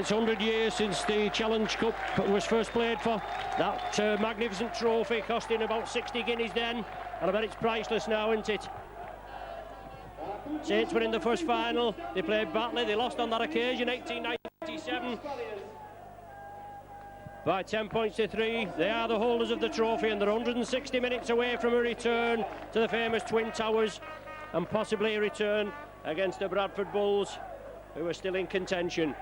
It's 100 years since the Challenge Cup was first played for. That magnificent trophy costing about 60 guineas then, and I bet it's priceless now, isn't it? Saints were in the first final. They played Batley. They lost on that occasion, 1897. By 10 points to 3. They are the holders of the trophy, and they're 160 minutes away from a return to the famous Twin Towers, and possibly a return against the Bradford Bulls, who are still in contention.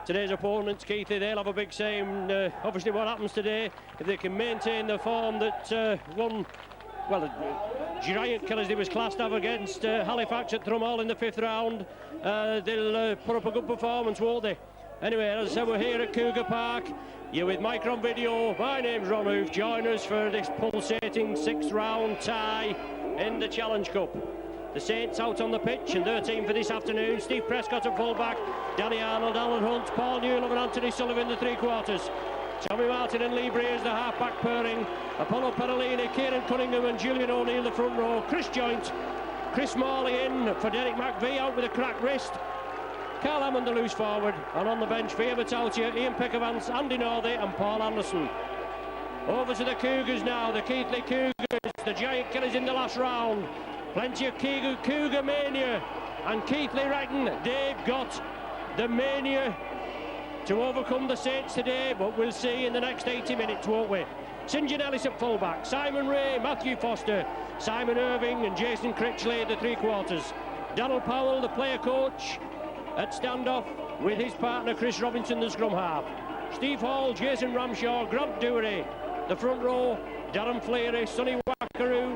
Today's opponents, Keighley, they'll have a big say in obviously what happens today. If they can maintain the form that Giant Killers they was classed up against Halifax at Thrumall in the 5th round, they'll put up a good performance, won't they? Anyway, as I said, we're here at Cougar Park. You're with Micron Video. My name's Ron Hoof. Join us for this pulsating 6th round tie in the Challenge Cup. The Saints out on the pitch, and their team for this afternoon: Steve Prescott at full-back, Danny Arnold, Alan Hunt, Paul Newell and Anthony Sullivan, the three-quarters. Tommy Martin and Lee Breers, the half-back pairing. Apollo Perolini, Kieran Cunningham and Julian O'Neill, the front row. Chris Joint, Chris Morley in for Derek McVie, out with a cracked wrist. Carl Hammond, the loose forward. And on the bench, Fia Batautia, Ian Peckervance, Andy Northey and Paul Anderson. Over to the Cougars now, the Keighley Cougars, the Giant Killers in the last round. Plenty of Cougar mania, and Keighley reckon they've got the mania to overcome the Saints today, but we'll see in the next 80 minutes, won't we? St John Ellis at fullback, Simon Ray, Matthew Foster, Simon Irving and Jason Critchley, the three-quarters. Donald Powell, the player coach, at standoff with his partner Chris Robinson, the scrum half. Steve Hall, Jason Ramshaw, Grant Dewey, the front row, Darren Fleary, Sonny Wackaroo,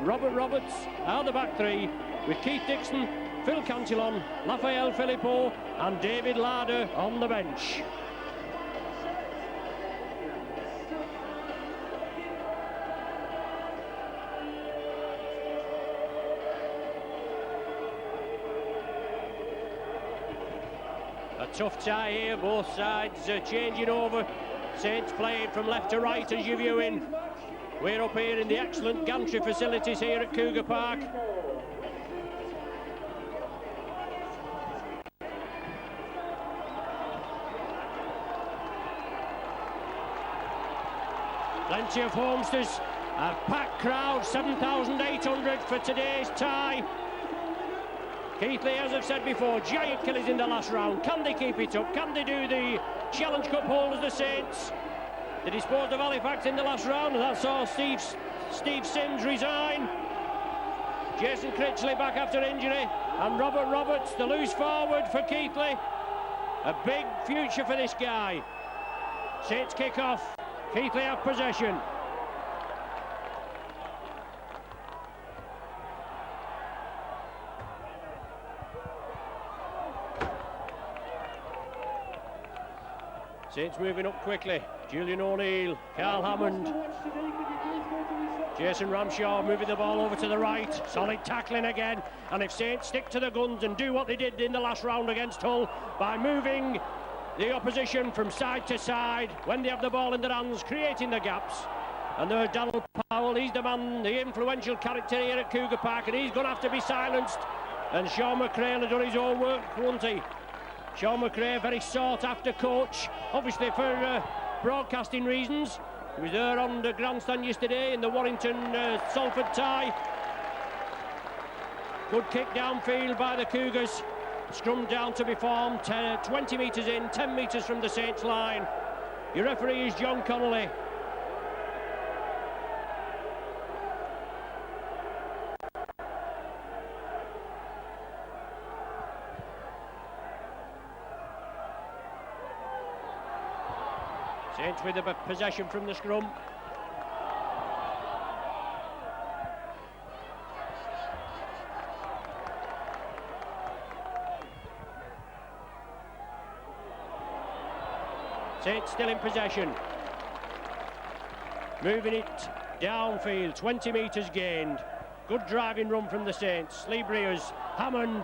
Robert Roberts are the back three, with Keith Dixon, Phil Cantillon, Raphael Filippo and David Larder on the bench. A tough tie here, both sides changing over. Saints playing from left to right as you're viewing. We're up here in the excellent gantry facilities here at Cougar Park. Plenty of homesters, a packed crowd, 7,800 for today's tie. Keighley, as I've said before, Giant Killers in the last round. Can they keep it up? Can they do the Challenge Cup holders, the Saints? They disposed of Halifax in the last round, and that saw Steve Sims resign. Jason Critchley back after injury, and Robert Roberts, the loose forward for Keighley. A big future for this guy. Saints kick off. Keighley have possession. Saints moving up quickly. Julian O'Neill, Carl Hammond, Jason Ramshaw moving the ball over to the right. Solid tackling again. And if Saints stick to the guns and do what they did in the last round against Hull by moving the opposition from side to side when they have the ball in their hands, creating the gaps. And there's Donald Powell, he's the man, the influential character here at Cougar Park, and he's going to have to be silenced. And Sean McRae has done his own work, won't he? Sean McRae, very sought-after coach, obviously for broadcasting reasons. He was there on the grandstand yesterday in the Warrington-Salford tie. Good kick downfield by the Cougars. Scrum down to be formed, 20 metres in, 10 metres from the Saints line. Your referee is John Connolly. Saints with the possession from the scrum. Saints still in possession. Moving it downfield, 20 metres gained. Good driving run from the Saints. Lee Breers, Hammond,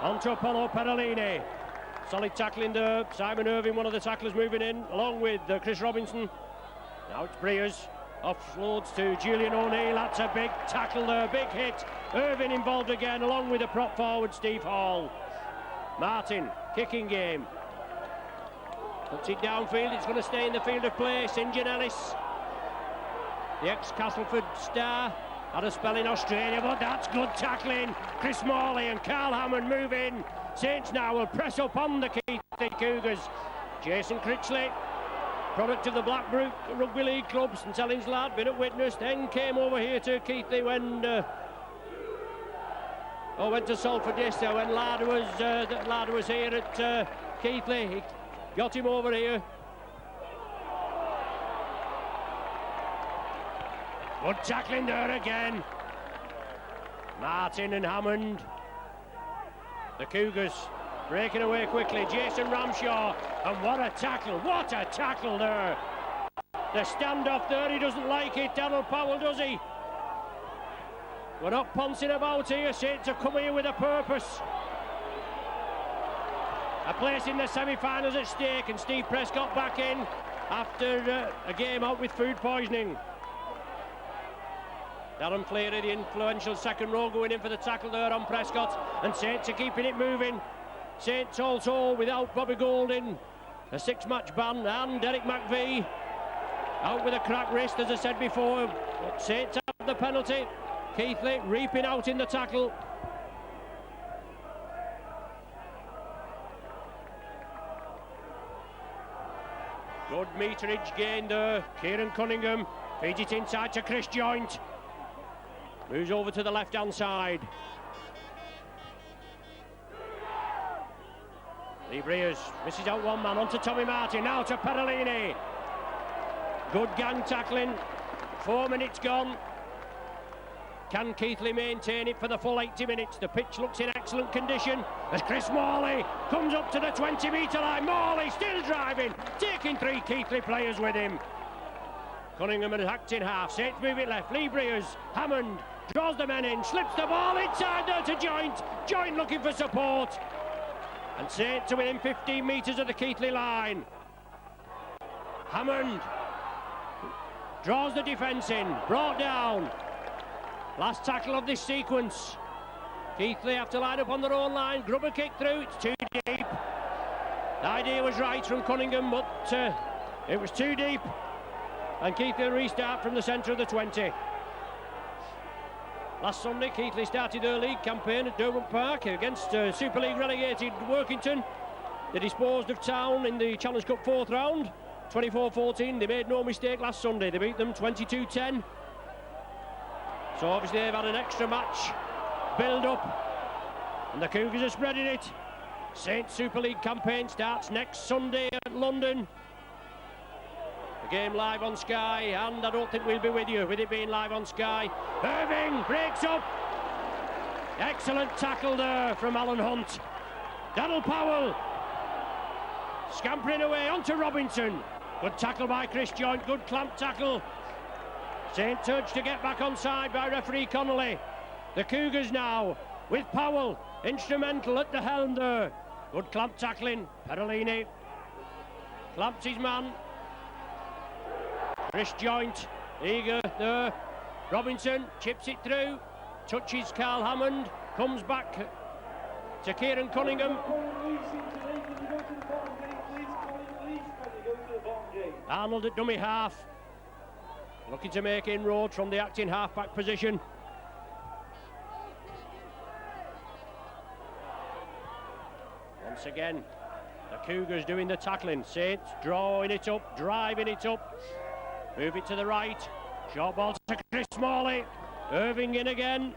onto Apollo Perolini. Solid tackling there. Simon Irving, one of the tacklers, moving in, along with Chris Robinson. Now it's Breers. Offloads to Julian O'Neill. That's a big tackle there, big hit. Irving involved again, along with the prop forward, Steve Hall. Martin, kicking game. Puts it downfield, it's going to stay in the field of play. St. John Ellis, the ex-Castleford star, had a spell in Australia, but that's good tackling. Chris Morley and Carl Hammond move in. Saints now will press up on the Keighley Cougars. Jason Critchley, product of the Blackbrook Rugby League club, St Helens lad, been at Witness, then came over here to Keighley when went to Salford yesterday when lad was here at Keighley. He got him over here. Good tackling there again. Martin and Hammond. The Cougars breaking away quickly. Jason Ramshaw, and what a tackle there. The standoff there, he doesn't like it. Daryl Powell, does he? We're not pouncing about here. Saints have come here with a purpose. A place in the semi-finals at stake, and Steve Prescott back in after a game out with food poisoning. Darren Fleary, the influential second row, going in for the tackle there on Prescott, and Saints are keeping it moving. Saints also without Bobby Golding, a 6-match ban, and Derek McVie out with a cracked wrist, as I said before. But Saints have the penalty. Keighley reaping out in the tackle. Good meterage gain there. Kieran Cunningham feeds it inside to Chris Joint. Moves over to the left-hand side. Lee Breers misses out one man, onto Tommy Martin, now to Perolini. Good gang tackling. 4 minutes gone. Can Keighley maintain it for the full 80 minutes? The pitch looks in excellent condition as Chris Morley comes up to the 20-metre line. Morley still driving, taking 3 Keighley players with him. Cunningham had hacked in half. Saints move it left. Lee Breers, Hammond draws the men in, slips the ball inside there to Joint. Joint looking for support. And Saints are within 15 metres of the Keighley line. Hammond draws the defence in, brought down. Last tackle of this sequence. Keighley have to line up on their own line. Grubber kick through, it's too deep. The idea was right from Cunningham, but it was too deep. And Keighley restart from the centre of the 20. Last Sunday, Keighley started their league campaign at Derwent Park against Super League relegated Workington. They disposed of Town in the Challenge Cup 4th round, 24-14. They made no mistake last Sunday. They beat them 22-10. So obviously they've had an extra match build up, and the Cougars are spreading it. Saints Super League campaign starts next Sunday at London. The game live on Sky, and I don't think we'll be with you with it being live on Sky. Irving breaks up. Excellent tackle there from Alan Hunt. Daryl Powell scampering away onto Robinson. Good tackle by Chris Joint, good clamp tackle. Saints urged to get back on side by referee Connolly. The Cougars now with Powell, instrumental at the helm there. Good clamp tackling. Perolini clamps his man. Chris Joint, eager there. Robinson chips it through, touches Carl Hammond, comes back to Kieran Cunningham. Arnold at dummy half, looking to make inroad from the acting half-back position. Once again, the Cougars doing the tackling. Saints drawing it up, driving it up. Move it to the right. Short ball to Chris Morley. Irving in again.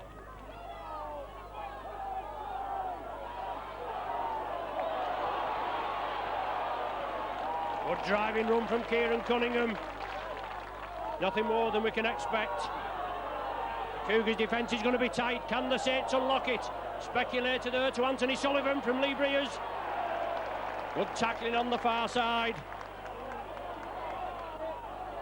Good driving run from Kieran Cunningham. Nothing more than we can expect. Cougars' defence is going to be tight. Can the Saints unlock it? Speculated there to Anthony Sullivan from Lee Breers. Good tackling on the far side.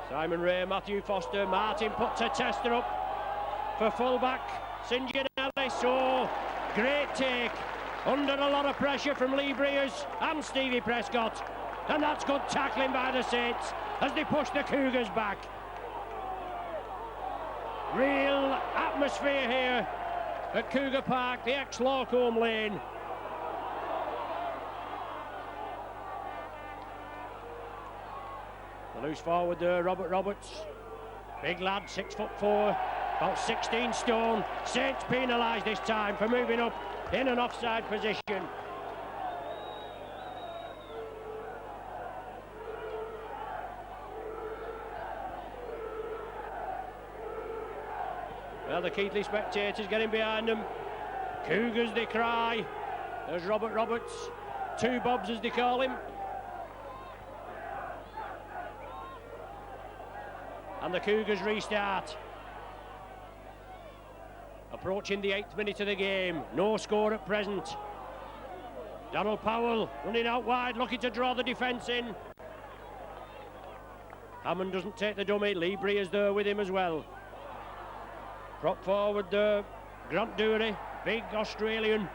Simon Ray, Matthew Foster, Martin puts a tester up for fullback. St John Ellis. Oh, great take under a lot of pressure from Lee Breers and Stevie Prescott. And that's good tackling by the Saints as they push the Cougars back. Real atmosphere here at Cougar Park, the ex-Lorcombe Lane. The loose forward there, Robert Roberts. Big lad, 6'4", about 16 stone. Saints penalised this time for moving up in an offside position. Well, the Keighley spectators getting behind them. Cougars, they cry. There's Robert Roberts. Two Bobs, as they call him. And the Cougars restart. Approaching the 8th minute of the game. No score at present. Donald Powell running out wide, looking to draw the defence in. Hammond doesn't take the dummy. Lee Breer's there with him as well. Prop forward there, Grant Dury, big Australian.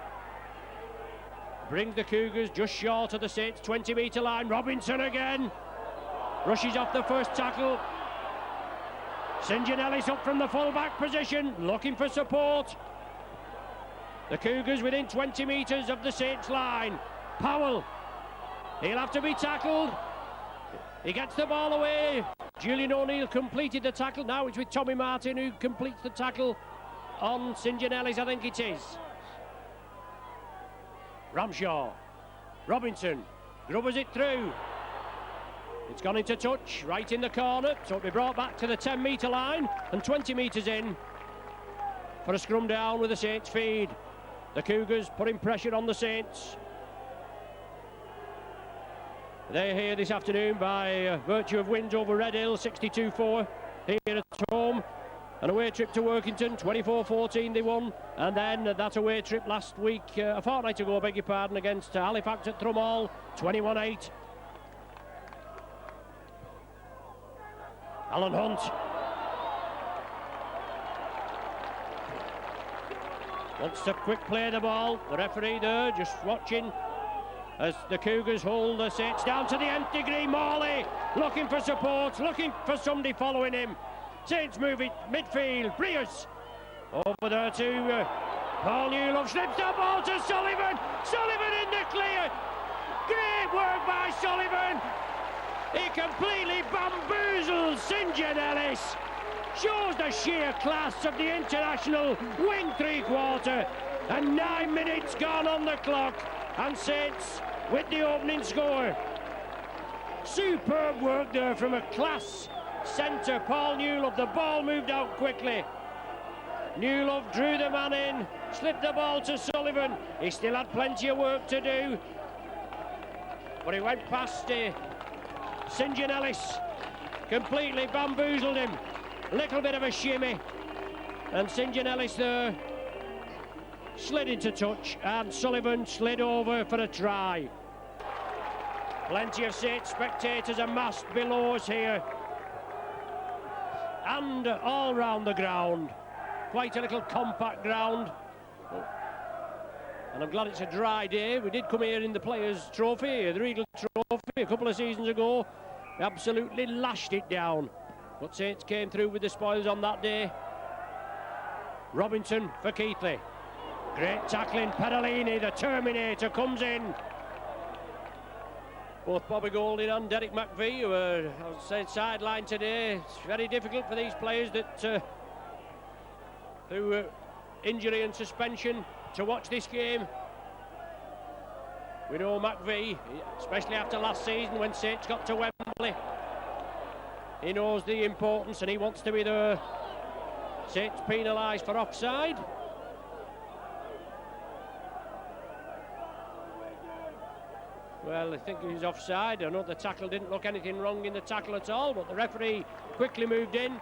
Brings the Cougars just short of the Saints' 20-metre line. Robinson again. Rushes off the first tackle. St. John Ellis up from the full-back position, looking for support. The Cougars within 20 metres of the Saints' line. Powell, he'll have to be tackled. He gets the ball away. Julian O'Neill completed the tackle. Now it's with Tommy Martin, who completes the tackle on St. John Ellis, I think it is. Ramshaw. Robinson grubbers it through. It's gone into touch, right in the corner. So it'll be brought back to the 10-metre line and 20 metres in for a scrum down with the Saints feed. The Cougars putting pressure on the Saints. They're here this afternoon by virtue of wins over Red Hill, 62-4 here at home. An away trip to Workington, 24-14 they won. And then that away trip last week, a fortnight ago, I beg your pardon, against Halifax at Thrumall, 21-8. Alan Hunt. Wants to quick play the ball. The referee there just watching as the Cougars hold the Saints down to the nth degree. Morley looking for support, looking for somebody following him. Saints move it midfield. Breers over there to Paul Newlove. Slips the ball to Sullivan. Sullivan in the clear. Great work by Sullivan. He completely bamboozles St. John Ellis. Shows the sheer class of the international wing three-quarter. And 9 minutes gone on the clock. And Saints with the opening score. Superb work there from a class centre, Paul Newlove. The ball moved out quickly. Newlove drew the man in, slipped the ball to Sullivan. He still had plenty of work to do, but he went past St. John Ellis, completely bamboozled him. Little bit of a shimmy, and St. John Ellis there slid into touch, and Sullivan slid over for a try. Plenty of Saints spectators amassed below us here and all round the ground. Quite a little compact ground, and I'm glad it's a dry day. We did come here in the Players' Trophy, the Regal Trophy, a couple of seasons ago. We absolutely lashed it down, but Saints came through with the spoils on that day. Robinson for Keighley. Great tackling. Pedalini, the Terminator, comes in. Both Bobby Golding and Derek McVie, who are, I would say, sidelined today. It's very difficult for these players that through injury and suspension to watch this game. We know McVie, especially after last season when Saints got to Wembley, he knows the importance and he wants to be there. Saints penalised for offside. Well, I think he was offside. I know the tackle didn't look anything wrong in the tackle at all, but the referee quickly moved in.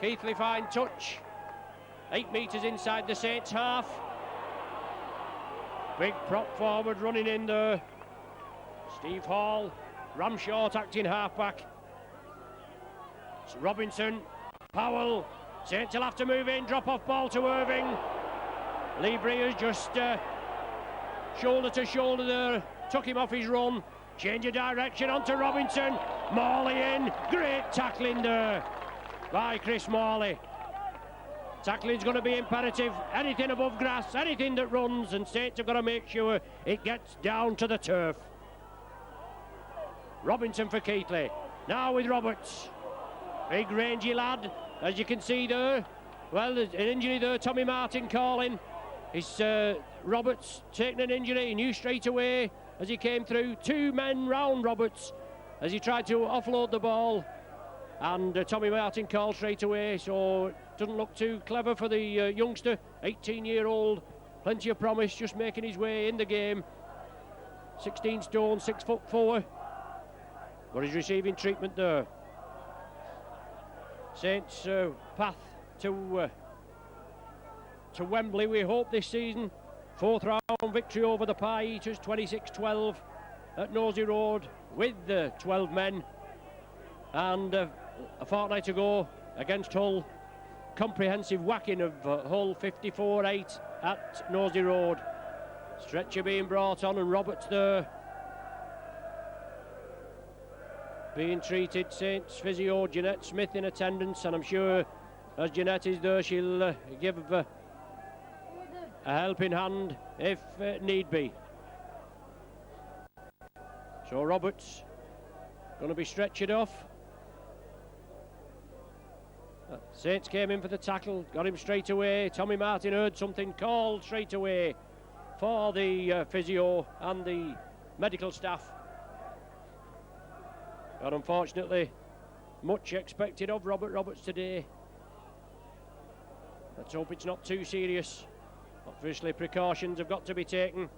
Keighley fine touch. 8 metres inside the Saints half. Big prop forward running in there. Steve Hall. Ramshaw acting half-back. It's Robinson. Powell. Saints will have to move in. Drop-off ball to Irving. Lee Breers just shoulder to shoulder there. Took him off his run. Change of direction onto Robinson. Morley in. Great tackling there by Chris Morley. Tackling's going to be imperative. Anything above grass, anything that runs, and Saints have got to make sure it gets down to the turf. Robinson for Keighley. Now with Roberts. Big rangy lad, as you can see there. Well, there's an injury there, Tommy Martin calling. It's Roberts taking an injury. He knew straight away as he came through. 2 men round Roberts as he tried to offload the ball. And Tommy Martin called straight away, so it doesn't look too clever for the youngster, 18-year-old. Plenty of promise, just making his way in the game. 16 stone, 6'4". But he's receiving treatment there. Saints path to Wembley, we hope, this season. 4th round victory over the Pie Eaters, 26-12 at Nosey Road with 12 men. And a fortnight ago against Hull, comprehensive whacking of Hull, 54-8 at Nosey Road. Stretcher being brought on and Roberts there being treated. Saints physio Jeanette Smith in attendance, and I'm sure as Jeanette is there, she'll give a helping hand if need be. So Roberts going to be stretchered off. Saints came in for the tackle, got him straight away. Tommy Martin heard something called straight away for the physio and the medical staff. But unfortunately, much expected of Robert Roberts today. Let's hope it's not too serious. Obviously, precautions have got to be taken.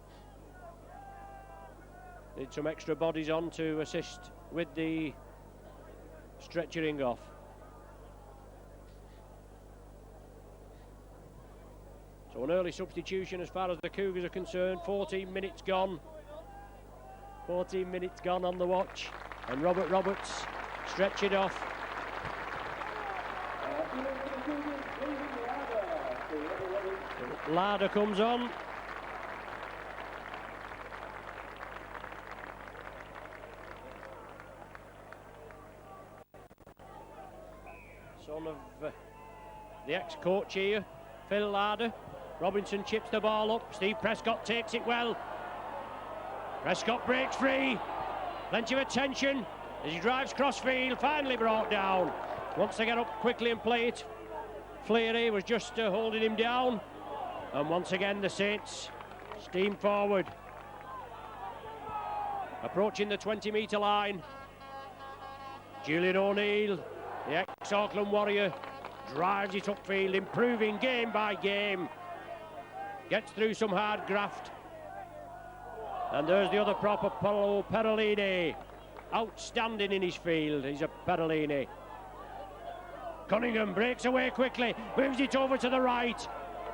Need some extra bodies on to assist with the stretchering off. So an early substitution as far as the Cougars are concerned. 14 minutes gone. 14 minutes gone on the watch. And Robert Roberts stretched off. Larder comes on. Son of the ex-coach here, Phil Larder. Robinson chips the ball up. Steve Prescott takes it well. Prescott breaks free. Plenty of attention as he drives crossfield. Finally brought down. Wants to get up quickly and play it. Fleary was just holding him down. And once again the Saints steam forward. Approaching the 20-metre line. Julian O'Neill, the ex-Auckland Warrior, drives it upfield, improving game by game. Gets through some hard graft. And there's the other prop, Apollo Perolini. Outstanding in his field, he's a Perolini. Cunningham breaks away quickly, moves it over to the right.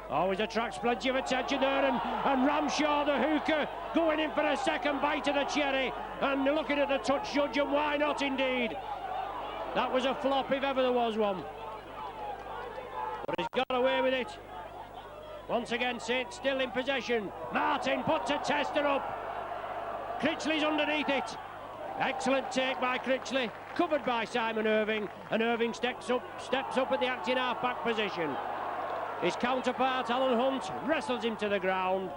Always attracts plenty of attention there, and Ramshaw, the hooker, going in for a second bite of the cherry. And looking at the touch judge, and why not indeed? That was a flop if ever there was one. But he's got away with it. Once again, Saints still in possession. Martin puts a tester up. Critchley's underneath it. Excellent take by Critchley, covered by Simon Irving, and Irving steps up at the acting half-back position. His counterpart, Alan Hunt, wrestles him to the ground.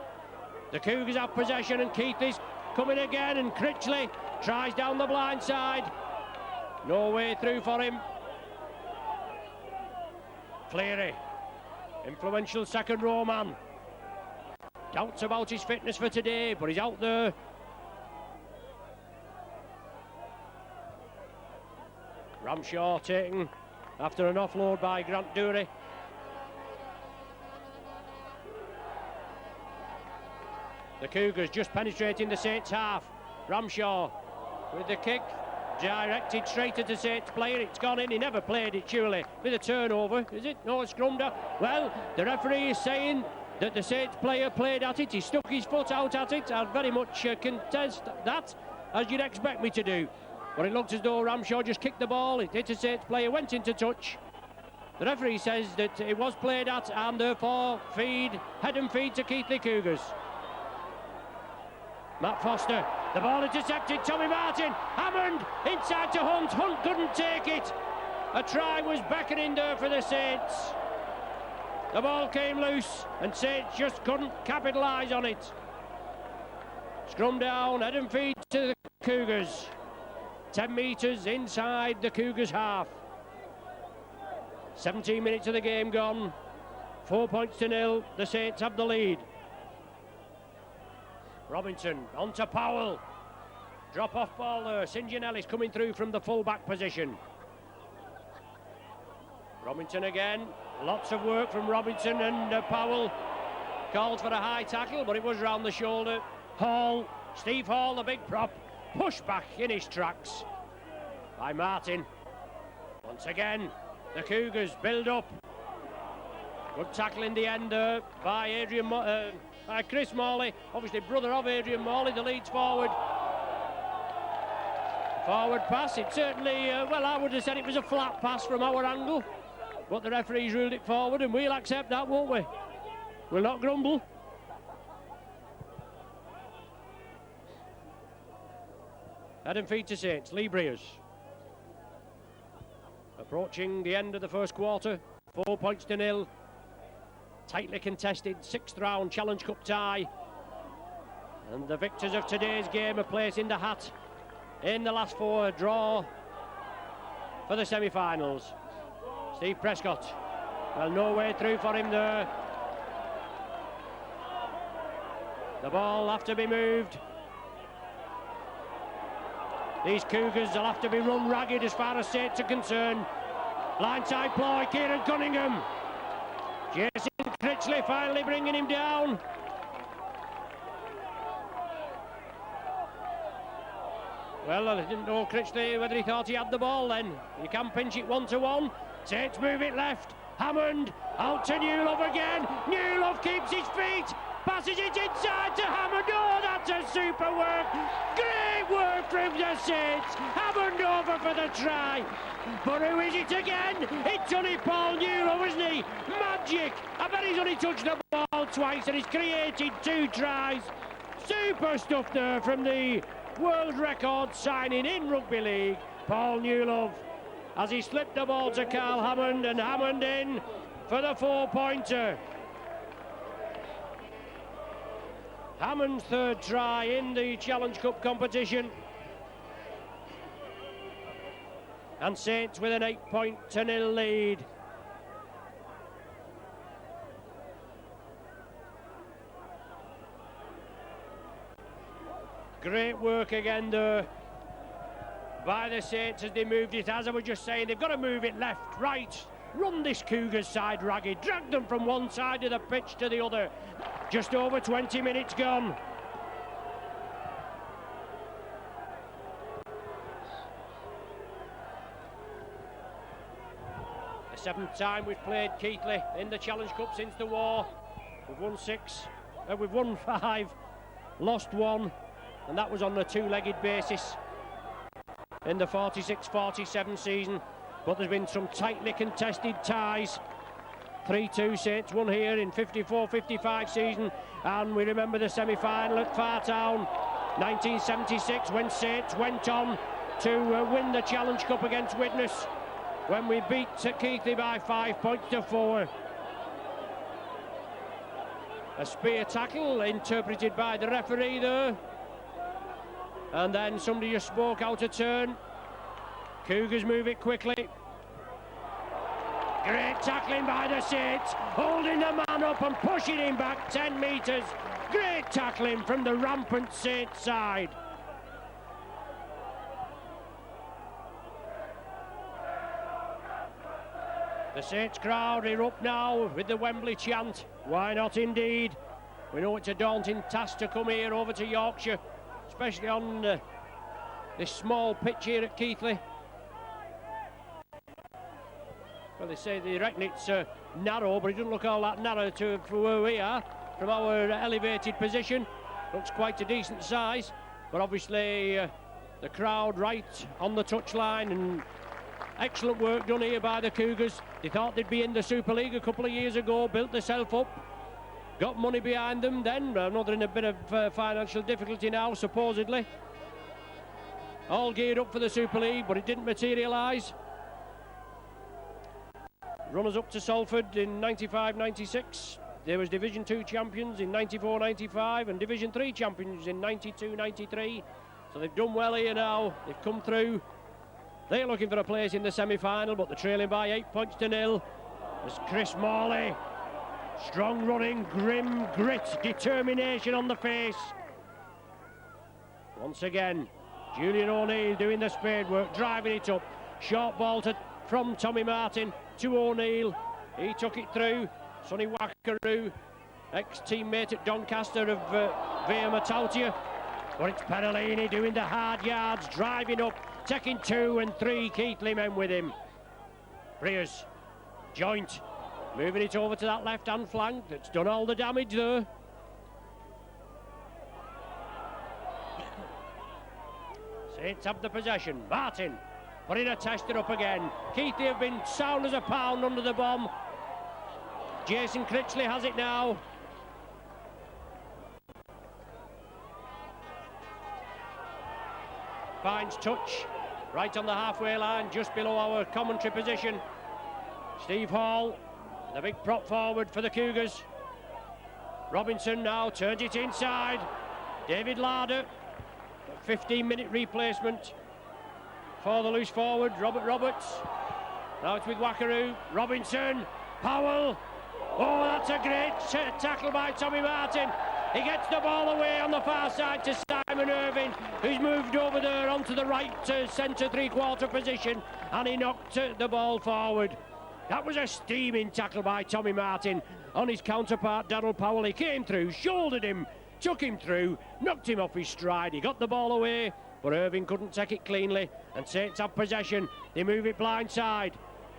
The Cougars have possession, and Keighley's coming again, and Critchley tries down the blind side. No way through for him. Fleary, influential second row man. Doubts about his fitness for today, but he's out there. Ramshaw taken after an offload by Grant Dury. The Cougars just penetrating the Saints half. Ramshaw with the kick, directed straight at the Saints player. It's gone in, he never played it surely. With a turnover, is it? No, it's scrummed out. Well, the referee is saying that the Saints player played at it. He stuck his foot out at it. I'd very much contest that, as you'd expect me to do. But it looked as though Ramshaw just kicked the ball. It hit a Saints player, went into touch. The referee says that it was played at, and therefore head and feed to Keighley Cougars. Matt Foster, the ball intercepted. Tommy Martin, Hammond inside to Hunt. Hunt couldn't take it. A try was beckoning there for the Saints. The ball came loose, and Saints just couldn't capitalise on it. Scrum down, head and feed to the Cougars. 10 metres inside the Cougars' half. 17 minutes of the game gone. 4 points to nil. The Saints have the lead. Robinson on to Powell. Drop off ball there. St. John Ellis coming through from the full-back position. Robinson again. Lots of work from Robinson, and Powell called for a high tackle, but it was round the shoulder. Hall, Steve Hall, the big prop, pushed back in his tracks by Martin. Once again, the Cougars build up. Good tackle in the end there by Chris Morley, obviously brother of Adrian Morley, the leads forward. Forward pass, it certainly, well, I would have said it was a flat pass from our angle, but the referees ruled it forward, and we'll accept that, won't we? We'll not grumble. Head and feet to Saints, Lee Breers. Approaching the end of the first quarter, 4 points to nil. Tightly contested 6th round Challenge Cup tie. And the victors of today's game are placing the hat in the last 4 draw for the semi-finals. Steve Prescott, well, no way through for him there. The ball will have to be moved. These Cougars will have to be run ragged as far as Saints are concerned. Blindside ploy, Kieran Cunningham. Jason Critchley finally bringing him down. Well, I didn't know Critchley whether he thought he had the ball then. You can pinch it 1-to-1. Saints move it left. Hammond out to Newlove again. Newlove keeps his feet. Passes it inside to Hammond. Oh, that's a super work. Great work from the Saints. Hammond over for the try. But who is it again? It's only Paul Newlove, isn't he? Magic. I bet he's only touched the ball twice and he's created 2 tries. Super stuff there from the world record signing in rugby league, Paul Newlove, as he slipped the ball to Carl Hammond, and Hammond in for the 4-pointer. Hammond's 3rd try in the Challenge Cup competition. And Saints with an 8-0 lead. Great work again there by the Saints as they moved it. As I was just saying, they've got to move it left, right, run this Cougars side ragged, drag them from one side of the pitch to the other. Just over 20 minutes gone. The 7th time we've played Keighley in the Challenge Cup since the war. We've won 6, we've won 5, lost 1, and that was on a 2-legged basis in the 46-47 season. But there's been some tightly contested ties. 3-2 Saints won here in 54-55 season, and we remember the semi-final at Fartown 1976 when Saints went on to win the Challenge Cup against Widnes when we beat Keighley by 5 points to 4. A spear tackle interpreted by the referee there, and then somebody just spoke out of turn. Cougars move it quickly. Great tackling by the Saints, holding the man up and pushing him back 10 metres. Great tackling from the rampant Saints side. The Saints crowd are up now with the Wembley chant. Why not indeed? We know it's a daunting task to come here over to Yorkshire, especially on this small pitch here at Keighley. Well, they reckon it's narrow, but it doesn't look all that narrow for where we are. From our elevated position, looks quite a decent size, but obviously the crowd right on the touchline, and excellent work done here by the Cougars. They thought they'd be in the Super League a couple of years ago, built themselves up, got money behind them then. I know they're in a bit of financial difficulty now, supposedly. All geared up for the Super League, but it didn't materialise. Runners up to Salford in 95-96. There was Division 2 champions in 94-95 and Division 3 champions in 92-93. So they've done well here now. They've come through. They're looking for a place in the semi-final, but they're trailing by 8-0. There's Chris Morley. Strong running, grim grit, determination on the face. Once again, Julian O'Neill doing the spade work, driving it up. Short ball from Tommy Martin to O'Neill. He took it through. Sonny Wackaroo, ex-teammate at Doncaster of Via Matautia. But it's Perellini doing the hard yards, driving up, taking 2 and 3 Keighley men with him. Briers, Joint, moving it over to that left-hand flank. That's done all the damage there. Saints have the possession. Martin putting a tester up again. Keighley have been sound as a pound under the bomb. Jason Critchley has it now. Finds touch right on the halfway line, just below our commentary position. Steve Hall, the big prop forward for the Cougars. Robinson now turns it inside. David Larder, a 15-minute replacement for the loose forward, Robert Roberts. Now it's with Wackaroo. Robinson, Powell. Oh, that's a great tackle by Tommy Martin. He gets the ball away on the far side to Simon Irving, who's moved over there onto the right centre three-quarter position, and he knocked the ball forward. That was a steaming tackle by Tommy Martin on his counterpart, Darryl Powell. He came through, shouldered him, took him through, knocked him off his stride. He got the ball away, but Irving couldn't take it cleanly, and Saints have possession. They move it blindside.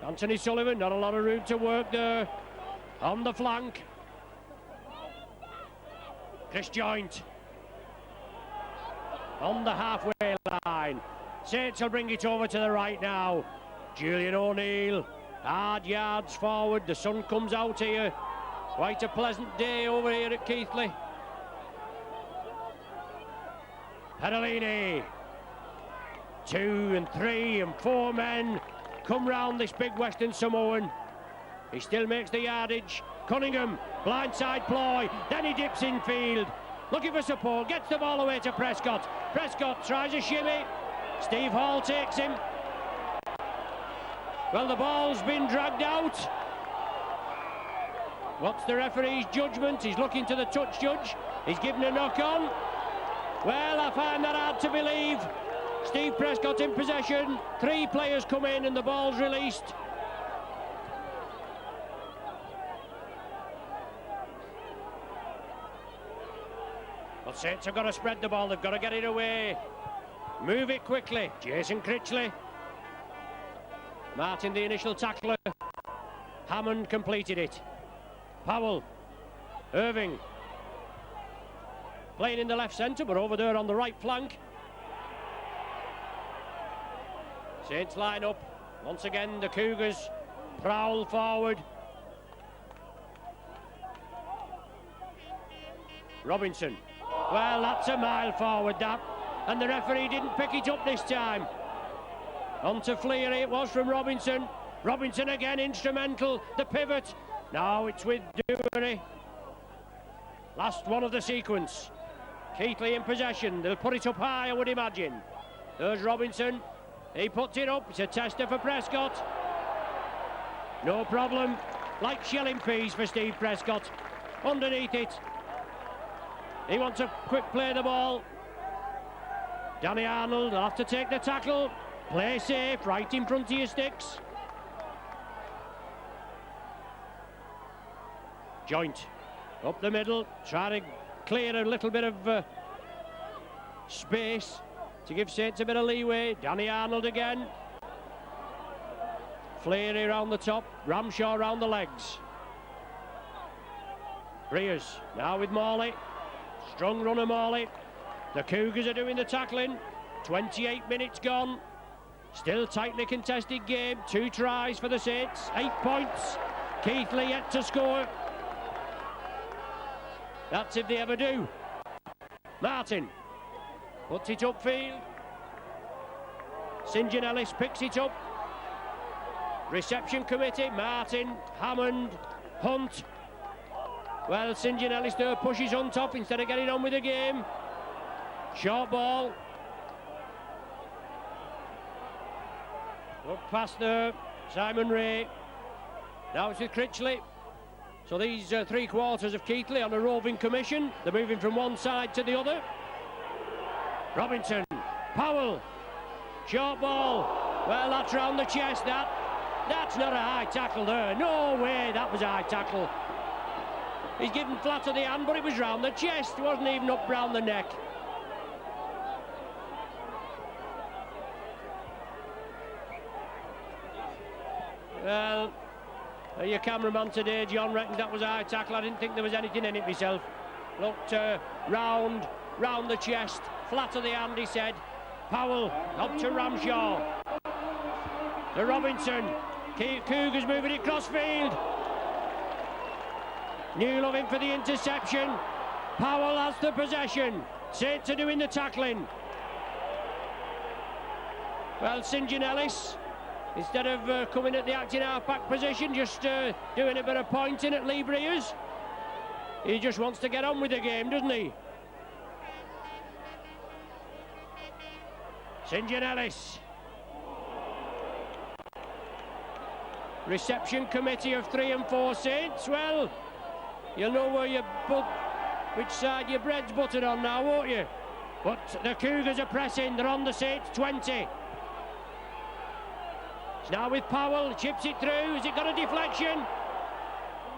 Anthony Sullivan, not a lot of room to work there. On the flank, Chris Joint on the halfway line. Saints will bring it over to the right now. Julian O'Neill, hard yards forward. The sun comes out here. Quite a pleasant day over here at Keighley. Perellini. 2 and 3 and 4 men come round this big Western Samoan. He still makes the yardage. Cunningham, blindside ploy, then he dips in field. Looking for support, gets the ball away to Prescott. Prescott tries a shimmy. Steve Hall takes him. Well, the ball's been dragged out. What's the referee's judgment? He's looking to the touch judge. He's given a knock on. Well, I find that hard to believe. Steve Prescott in possession. 3 players come in and the ball's released. Well, Saints have got to spread the ball. They've got to get it away. Move it quickly. Jason Critchley. Martin, the initial tackler. Hammond completed it. Powell. Irving. Playing in the left centre, but over there on the right flank. Saints line up. Once again, the Cougars prowl forward. Robinson. Well, that's a mile forward, that. And the referee didn't pick it up this time. On to Fleary, it was from Robinson. Robinson again, instrumental. The pivot. Now it's with Dewey. Last one of the sequence. Keighley in possession. They'll put it up high, I would imagine. There's Robinson. He puts it up. It's a tester for Prescott. No problem. Like shelling peas for Steve Prescott. Underneath it. He wants a quick play the ball. Danny Arnold will have to take the tackle. Play safe, right in front of your sticks. Joint up the middle, trying to clear a little bit of space to give Saints a bit of leeway. Danny Arnold again. Fleary around the top, Ramshaw around the legs. Briers now with Morley. Strong runner Morley. The Cougars are doing the tackling. 28 minutes gone. Still tightly contested game. 2 tries for the Saints. 8 points. Keighley yet to score. That's if they ever do. Martin puts it upfield. St. John Ellis picks it up. Reception committee. Martin, Hammond, Hunt. Well, St. John Ellis there pushes Hunt off instead of getting on with the game. Short ball. Up past there, Simon Ray. Now it's with Critchley. So these three quarters of Keighley on a roving commission. They're moving from one side to the other. Robinson, Powell, short ball. Well, that's round the chest. That's not a high tackle there. No way, that was a high tackle. He's given flat of the hand, but it was round the chest. It wasn't even up round the neck. Well, your cameraman today, John, reckoned that was a high tackle. I didn't think there was anything in it myself. Looked round the chest, flat of the hand, he said. Powell up to Ramshaw. To Robinson. Cougars moving it cross field. Newlove in for the interception. Powell has the possession. Saints are doing the tackling. Well, St John Ellis, instead of coming at the acting half-back position, just doing a bit of pointing at Lee Breers. He just wants to get on with the game, doesn't he? St John Ellis. Reception committee of 3 and 4 Saints. Well, you'll know where which side your bread's buttered on now, won't you? But the Cougars are pressing. They're on the Saints 20. It's now with Powell. Chips it through. Has it got a deflection?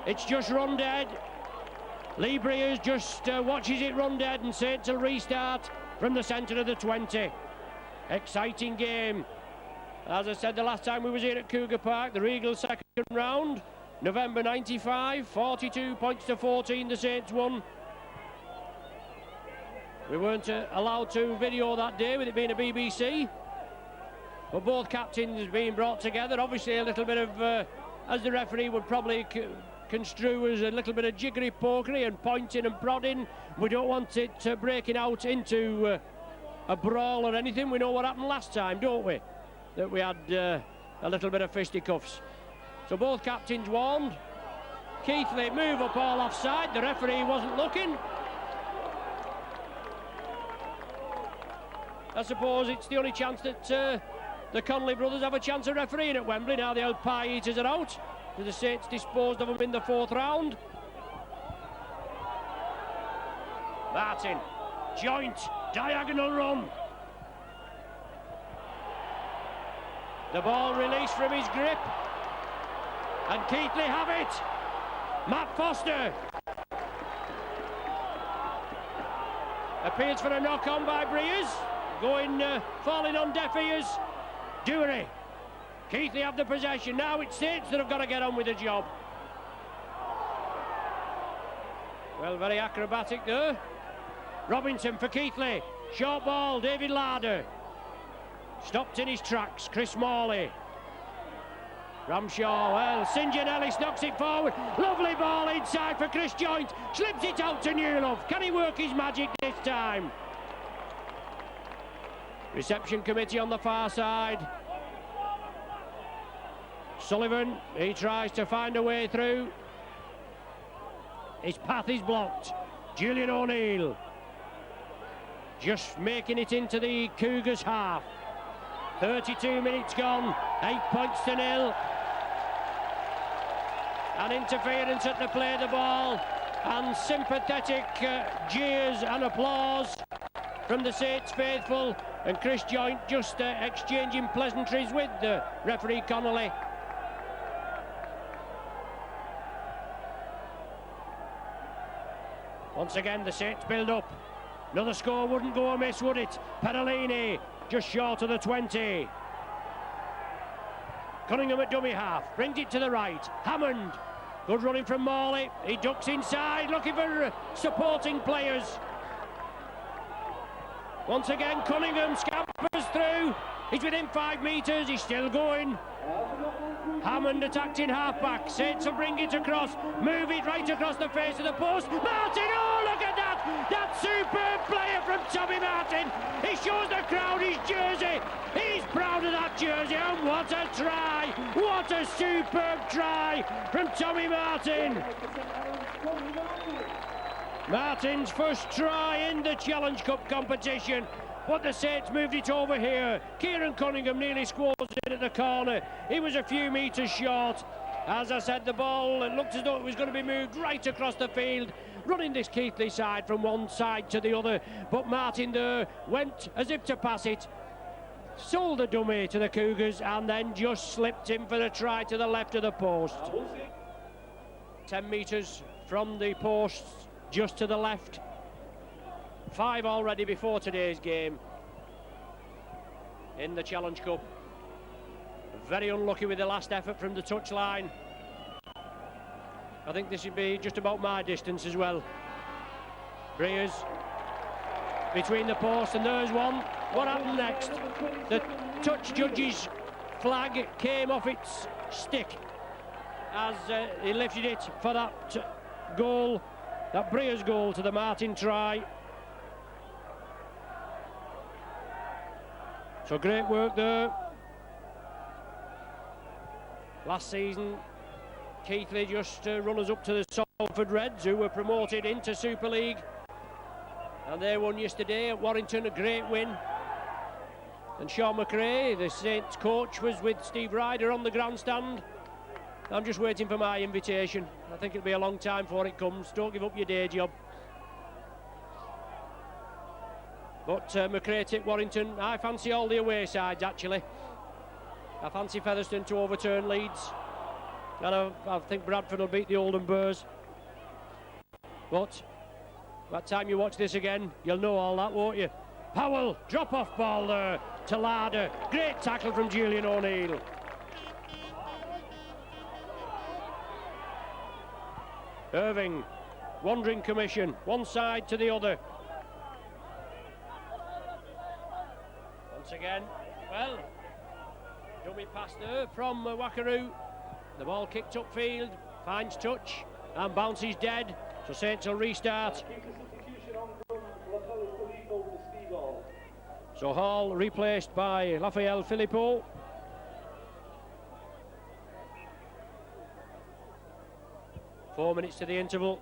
It's just run dead. Lee Breers just watches it run dead, and Saints will restart from the centre of the 20. Exciting game. As I said the last time we was here at Cougar Park, the Regals second round, November 95, 42 points to 14, the Saints won. We weren't allowed to video that day with it being a BBC, but both captains being brought together. Obviously a little bit of, as the referee would probably construe as a little bit of jiggery pokery and pointing and prodding. We don't want it breaking out into a brawl or anything. We know what happened last time, don't we? That we had a little bit of fisticuffs. So both captains warned. Keighley move up all offside. The referee wasn't looking. I suppose it's the only chance that the Connolly brothers have a chance of refereeing at Wembley. Now the old pie eaters are out. The Saints disposed of them in the 4th round. Martin, joint, diagonal run. The ball released from his grip, and Keighley have it. Matt Foster appeals for a knock-on by Breers, falling on deaf ears. Dewey. Keighley have the possession. Now it's Saints that have got to get on with the job. Well, very acrobatic there. Robinson for Keighley. Short ball, David Larder. Stopped in his tracks, Chris Morley. Ramshaw, well, St John Ellis knocks it forward. Lovely ball inside for Chris Joint. Slips it out to Newlove. Can he work his magic this time? Reception committee on the far side. Sullivan, he tries to find a way through. His path is blocked. Julian O'Neill just making it into the Cougars' half. 32 minutes gone, 8 points to 0. An interference at the play of the ball, and sympathetic jeers and applause from the Saints faithful, and Chris Joint just exchanging pleasantries with the referee Connolly. Once again the Saints build up. Another score wouldn't go amiss, would it? Pedalini just short of the 20. Cunningham at dummy half, brings it to the right. Hammond, good running from Morley. He ducks inside, looking for supporting players. Once again, Cunningham scampers through. He's within 5 metres, he's still going. Hammond attacked in half-back. Saints will bring it across, move it right across the face of the post. Martin, oh, look at that! That superb player from Tommy Martin. He shows the crowd his jersey. He's proud of that jersey, and what a try! What a superb try from Tommy Martin. Martin's first try in the Challenge Cup competition. but the Saints moved it over here. Kieran Cunningham nearly scores in at the corner. He was a few metres short. As I said, the ball, it looked as though it was going to be moved right across the field, running this Keighley side from one side to the other, but Martin there went as if to pass it, sold the dummy to the Cougars, and then just slipped in for a try to the left of the post. 10 metres from the posts, just to the left. 5 already before today's game in the Challenge Cup. Very unlucky with the last effort from the touchline. I think this would be just about my distance as well. Breers between the posts, and there's one. What happened next? The touch judge's flag came off its stick as he lifted it for that goal, that Breers goal to the Martin try. So great work there. Last season, Keighley just runners up to the Salford Reds, who were promoted into Super League, and they won yesterday at Warrington, a great win. And Sean McRae, the Saints coach, was with Steve Ryder on the grandstand. I'm just waiting for my invitation. I think it'll be a long time before it comes. Don't give up your day job. But McRae tipped Warrington. I fancy all the away sides, actually. I fancy Featherstone to overturn Leeds, and I think Bradford will beat the Oldham Bears. But by the time you watch this again, you'll know all that, won't you? Powell, drop-off ball there to Larder. Great tackle from Julian O'Neill. Irving, wandering commission, one side to the other. Once again, well, dummy pass there from Wackaroo. The ball kicked upfield, finds touch and bounces dead. So Saints will restart. So Hall replaced by Raphael Filippo. Four minutes to the interval.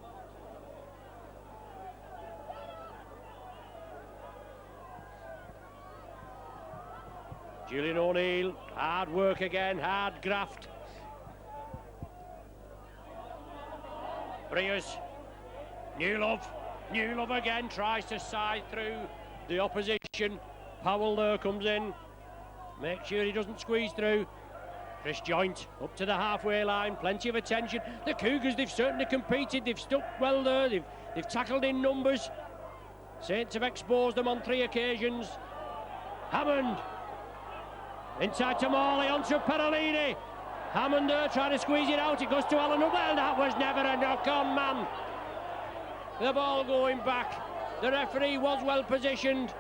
Julian O'Neill, hard work again, hard graft. Breers, New Love again, tries to side through the opposition. Powell there comes in, make sure he doesn't squeeze through. Chris Joint up to the halfway line, plenty of attention. The Cougars, they've certainly competed, they've stuck well there, they've tackled in numbers. Saints have exposed them on 3 occasions. Hammond, inside to Morley, onto Perolini. Hammond there trying to squeeze it out, it goes to Alan. Well, that was never a knock-on, man. The ball going back. The referee was well positioned.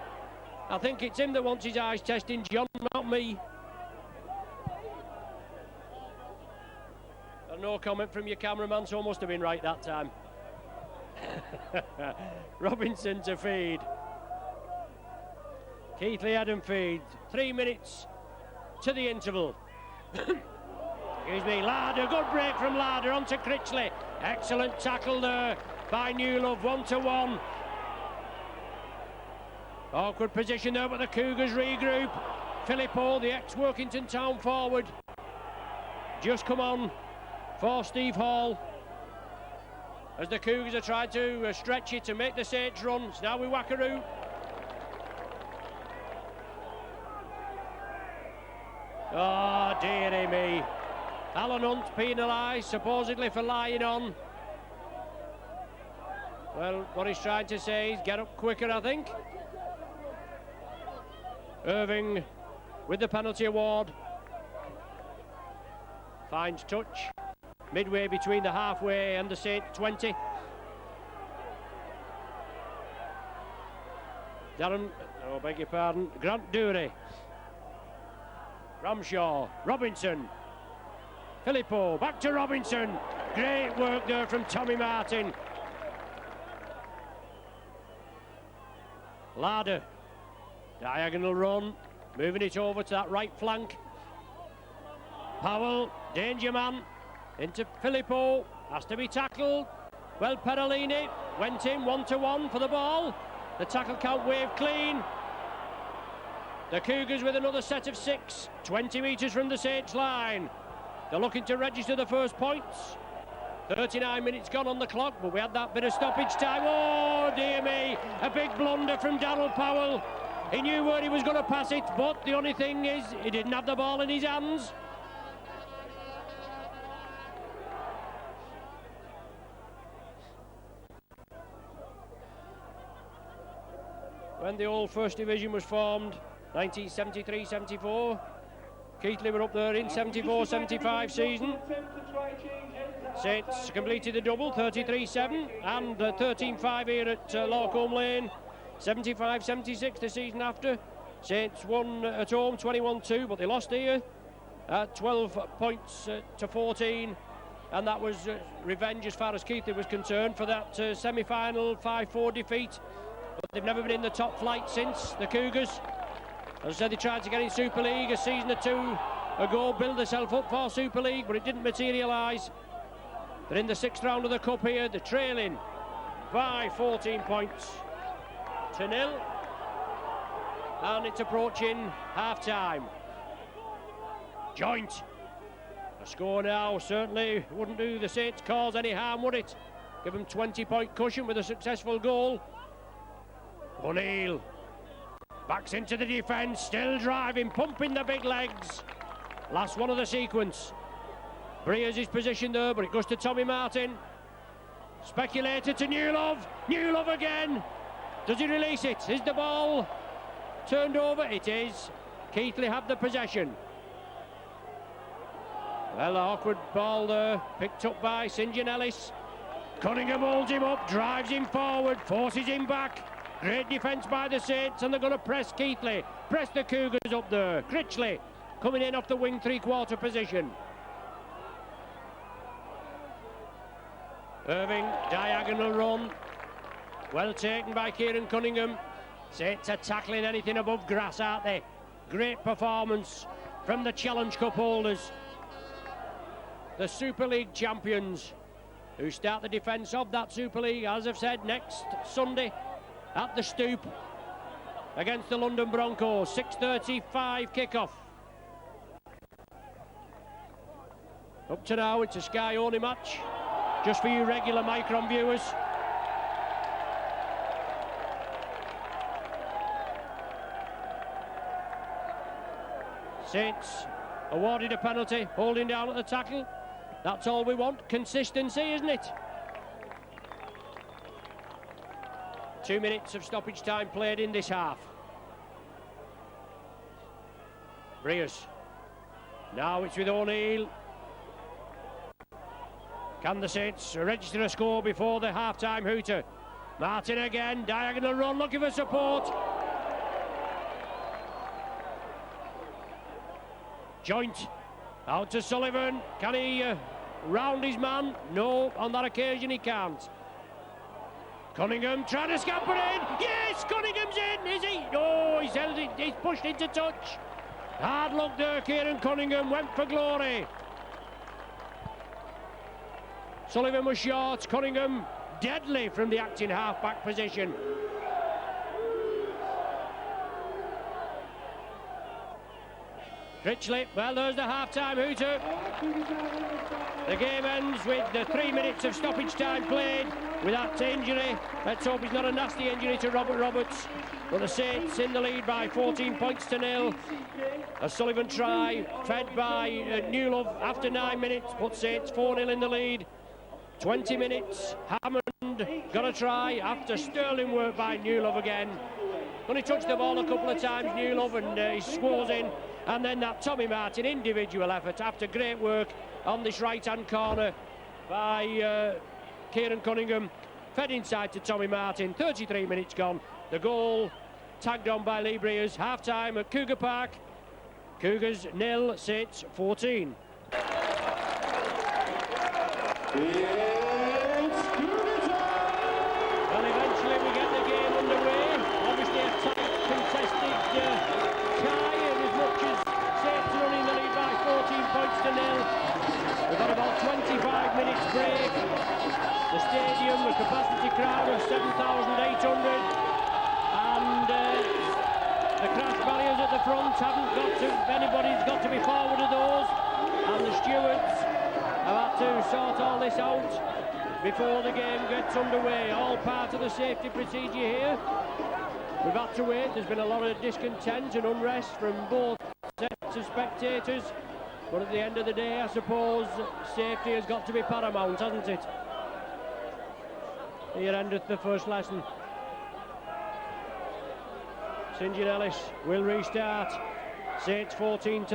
I think it's him that wants his eyes testing, John, not me. And no comment from your cameraman, so must have been right that time. Robinson to feed. Keighley Adam feed. 3 minutes to the interval. Excuse me, Larder, good break from Larder onto Critchley. Excellent tackle there by Newlove, 1-1. Awkward position there, but the Cougars regroup. Filippo, the ex-Workington Town forward, just come on for Steve Hall. As the Cougars are trying to stretch it to make the Saints run. It's now with Wackaroo. Oh, dearie me. Alan Hunt penalised, supposedly for lying on. Well, what he's trying to say is get up quicker, I think. Irving with the penalty award. Finds touch midway between the halfway and the Saint 20. Beg your pardon, Grant Dury. Ramshaw, Robinson. Filippo, back to Robinson. Great work there from Tommy Martin. Larder, diagonal run, moving it over to that right flank. Powell, danger man, into Filippo, has to be tackled. Well, Perolini went in 1-1 for the ball. The tackle count waved clean. The Cougars with another set of 6, 20 metres from the Saints line. They're looking to register the first points. 39 minutes gone on the clock, but we had that bit of stoppage time. Oh, dear me, a big blunder from Darryl Powell. He knew where he was going to pass it, but the only thing is he didn't have the ball in his hands. When the old First Division was formed, 1973-74, Keighley were up there in 74-75 season. Saints completed the double, 33-7 and 13-5 here at Larcombe Lane. 75-76 the season after. Saints won at home 21-2, but they lost here at 12 points to 14, and that was revenge as far as Keighley was concerned for that semi-final 5-4 defeat. But they've never been in the top flight since, the Cougars. As I said, they tried to get in Super League a season or two ago, build themselves up for Super League, but it didn't materialise. They're in the 6th round of the Cup here. They're trailing by 14 points to 0, and it's approaching half-time. Joint. A score now certainly wouldn't do the Saints cause any harm, would it? Give them 20-point cushion with a successful goal. O'Neill backs into the defence, still driving, pumping the big legs. Last one of the sequence. Breers is positioned there, but it goes to Tommy Martin. Speculated to Newlove. Newlove again. Does he release it? Is the ball turned over? It is. Keighley have the possession. Well, an awkward ball there, picked up by St John Ellis. Cunningham holds him up, drives him forward, forces him back. Great defence by the Saints, and they're going to press Keighley. Press the Cougars up there. Critchley coming in off the wing three-quarter position. Irving, diagonal run. Well taken by Kieran Cunningham. Saints are tackling anything above grass, aren't they? Great performance from the Challenge Cup holders. The Super League champions, who start the defence of that Super League, as I've said, next Sunday at the Stoop against the London Broncos. 6:35 kick-off. Up to now, it's a Sky-only match, just for you regular Micron viewers. Saints awarded a penalty, holding down at the tackle. That's all we want, consistency, isn't it? 2 minutes of stoppage time played in this half. Breers. Now it's with O'Neill. Can the Saints register a score before the half-time hooter? Martin again, diagonal run, looking for support. Joint out to Sullivan. Can he round his man? No, on that occasion he can't. Cunningham trying to scamper in. Yes, Cunningham's in, is he? No, he's held it, he's pushed into touch. Hard luck there, Kieran Cunningham went for glory. Sullivan was short, Cunningham deadly from the acting half-back position. Critchley, well, there's the half-time hooter. The game ends with the 3 minutes of stoppage time played with that injury. Let's hope it's not a nasty injury to Robert Roberts. But the Saints in the lead by 14 points to 0. A Sullivan try, fed by Newlove after 9 minutes, put Saints 4-0 in the lead. 20 minutes, Hammond got a try after sterling work by Newlove again. Only touched the ball a couple of times, Newlove, and he scores in. And then that Tommy Martin individual effort after great work on this right-hand corner by Kieran Cunningham. Fed inside to Tommy Martin, 33 minutes gone. The goal tagged on by Lee Breers. Half-time at Cougar Park. Cougars 0, Saints 14. Well, eventually we get the game underway. Obviously a tight, contested tie, and as much as Saints are running the lead by 14 points to 0. We've got about 25 minutes break. The stadium, a capacity crowd of 7,800, and the crash barriers at the anybody's got to be forward of those, and the stewards have had to sort all this out before the game gets underway. All part of the safety procedure here. We've had to wait. There's been a lot of discontent and unrest from both sets of spectators, but at the end of the day, I suppose safety has got to be paramount, hasn't it? Here endeth the first lesson. St John Ellis will restart. Saints 14-0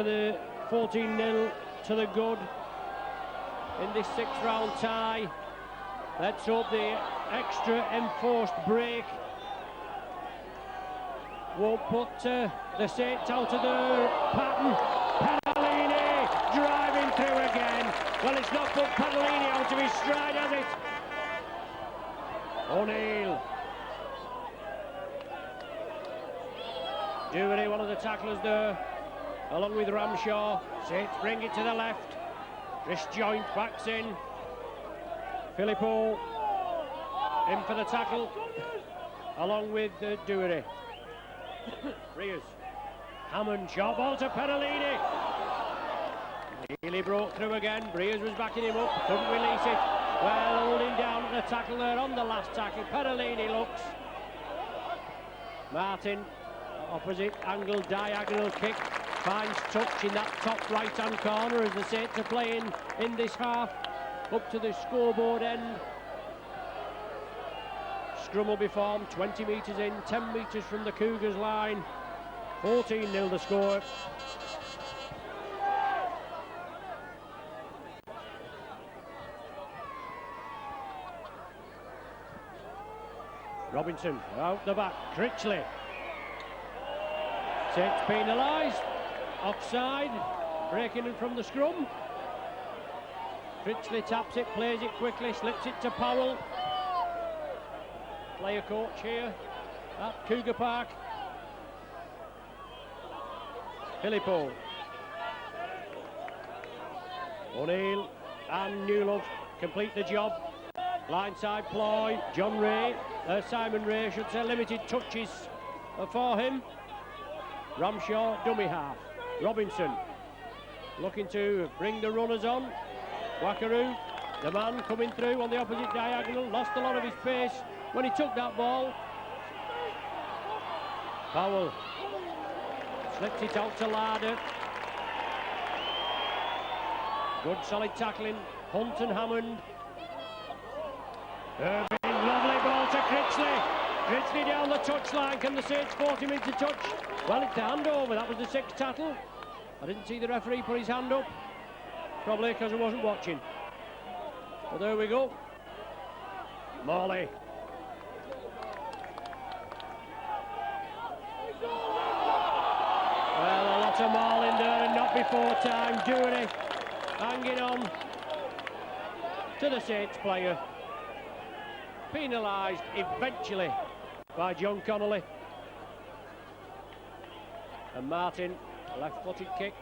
to the good in this sixth round tie. Let's hope the extra enforced break won't put the Saints out of the pattern. Padalini driving through again. Well, it's not put Padalini out of his stride, has it? O'Neill. Dewey, one of the tacklers there, along with Ramshaw. Saints bring it to the left. Chris Joint backs in. Filippo in for the tackle, along with Dewey. Breers. Hammond, short ball to Padalini. Nearly broke through again. Breers was backing him up, couldn't release it. Well, holding down at the tackle there on the last tackle. Padalini looks. Martin, opposite angle, diagonal kick. Finds touch in that top right-hand corner as the Saints are playing in this half. Up to the scoreboard end. Scrum will be formed 20 metres in, 10 metres from the Cougars line. 14-0 the score. Robinson out the back. Critchley. Saints penalised. Offside. Breaking in from the scrum. Critchley taps it, plays it quickly, slips it to Powell. Player coach here at Cougar Park. Filippo. O'Neill and Newlove complete the job. Blindside ploy. John Ray, Simon Ray should say, limited touches for him. Ramshaw, dummy half. Robinson looking to bring the runners on. Wackaroo, the man coming through on the opposite diagonal, lost a lot of his pace when he took that ball. Powell slipped it out to Larder. Good solid tackling. Hunt and Hammond. Irving, lovely ball to Critchley. Critchley down the touchline. Can the Saints force him into touch? Well, it's a handover. That was the sixth tackle. I didn't see the referee put his hand up. Probably because I wasn't watching. But there we go. Morley. Well, a lot of maul in there and not before time. Dewey hanging on to the Saints player. Penalised eventually by John Connolly. And Martin, left-footed kick.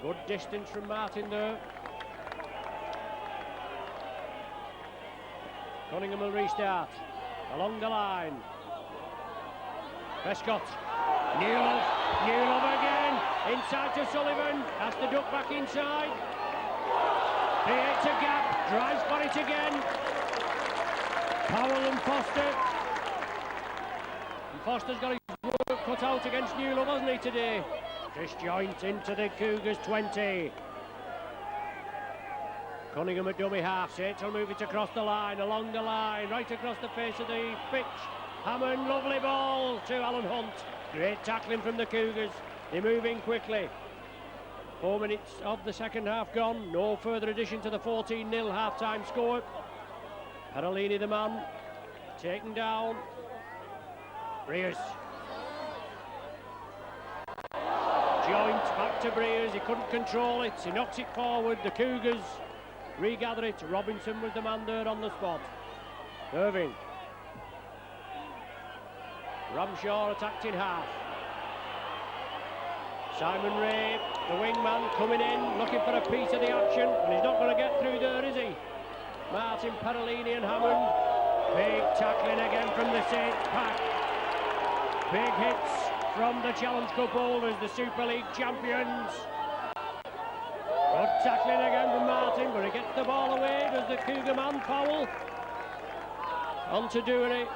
Good distance from Martin there. Cunningham will restart. Along the line. Prescott. Newlove again. Inside to Sullivan. Has to duck back inside. Creates a gap. Drives for it again. Powell and Foster. And Foster's got his work cut out against Newlove, hasn't he, today? Chris Joint into the Cougars 20. Cunningham at dummy half. Saints will move it across the line, along the line, right across the face of the pitch. Hammond, lovely ball to Alan Hunt. Great tackling from the Cougars. They're moving quickly. 4 minutes of the second half gone. No further addition to the 14-0 half-time score. Padalini, the man, taken down. Breers. Joint back to Breers. He couldn't control it. He knocks it forward. The Cougars regather it. Robinson was the man there on the spot. Irving. Ramshaw attacked in half. Simon Ray, the wingman, coming in, looking for a piece of the action, and he's not going to get through there, is he? Martin, Padalini and Hammond. Big tackling again from the Saints pack. Big hits from the Challenge Cup holders, the Super League champions. Good tackling again from Martin, but he gets the ball away. Does the Cougar man foul? On to Dooney.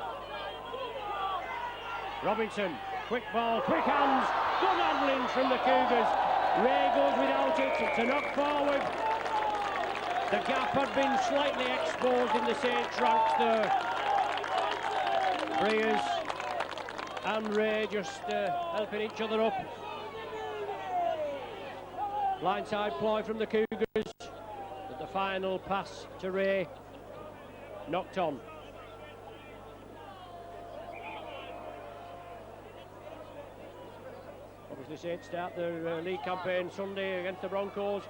Robinson, quick ball, quick hands. Good handling from the Cougars. Ray goes without it. It's a knock forward. The gap had been slightly exposed in the Saints ranks there. Breers and Ray just helping each other up. Blindside ploy from the Cougars, but the final pass to Ray knocked on. Obviously Saints start their league campaign Sunday against the Broncos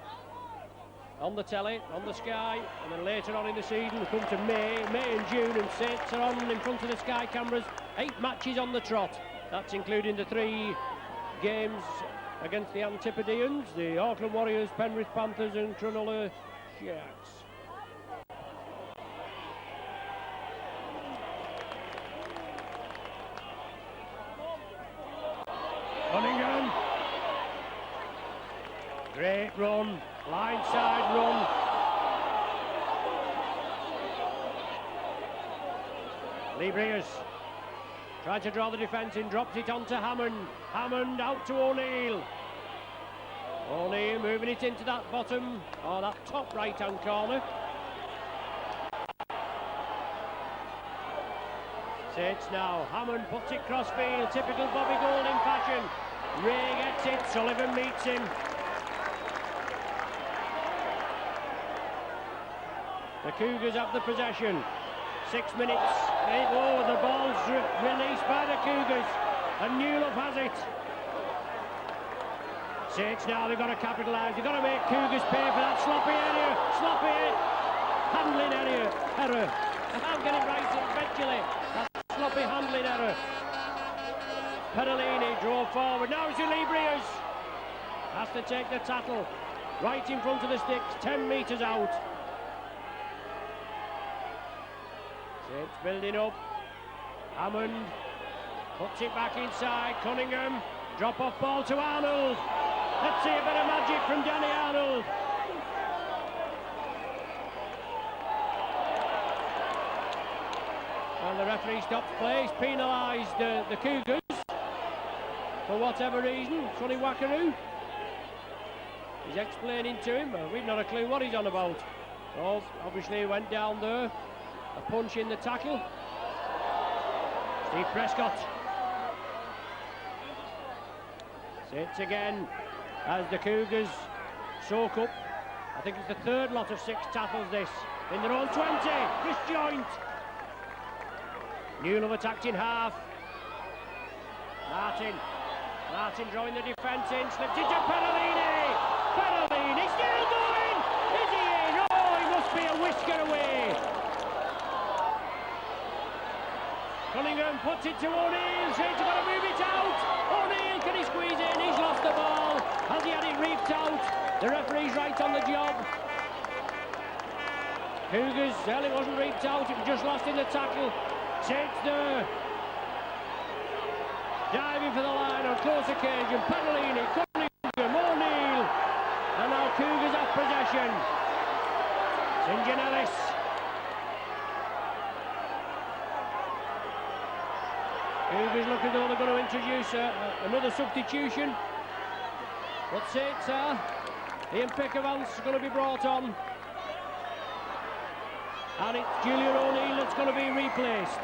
on the telly, on the Sky, and then later on in the season we come to May and June, and Saints are on in front of the Sky cameras. 8 matches on the trot. That's including the 3 games against the Antipodeans, the Auckland Warriors, Penrith Panthers and Cronulla Sharks. Cunningham. Great run, blindside run. Lee Breers tried to draw the defence in, drops it onto Hammond. Hammond out to O'Neill. O'Neill moving it into that bottom, or that top right-hand corner. Saints now. Hammond puts it crossfield, typical Bobby Golding fashion. Ray gets it, Sullivan meets him. The Cougars have the possession. 6 minutes. Oh, the ball's released by the Cougars, and Newlove has it. Saints now, they've got to capitalise. They've got to make Cougars pay for that sloppy handling error. I'll get it right eventually. That sloppy handling error. Perellini drove forward. Now it's Lee Breers. Has to take the tackle right in front of the sticks, 10 metres out. Saints building up. Hammond puts it back inside. Cunningham, drop off ball to Arnold. Let's see a bit of magic from Danny Arnold. Well, the referee stops play. He's penalised the Cougars for whatever reason. Sonny Wackaroo. He's explaining to him. We've not a clue what he's on about. Oh, obviously he went down there. A punch in the tackle. Steve Prescott. Saints again as the Cougars soak up. I think it's the 3rd lot of 6 tackles this. In their own 20. Chris Joint. Newlove attacked in half. Martin drawing the defence in. Slipped into Perellini. Perellini still going. Is he in? Oh, he must be a whisker away. Cunningham puts it to O'Neill. Saints have got to move it out. O'Neill, can he squeeze in? He's lost the ball. Has he had it reaped out? The referee's right on the job. Cougars, well, it wasn't reaped out. It was just lost in the tackle. Saints there. Diving for the line on close occasion. Perellini, Cunningham, O'Neill. And now Cougars have possession. St. John Ellis. Cougars look as though they're going to introduce another substitution. But Saints are. Ian Pickervance is going to be brought on. And it's Julian O'Neill that's going to be replaced.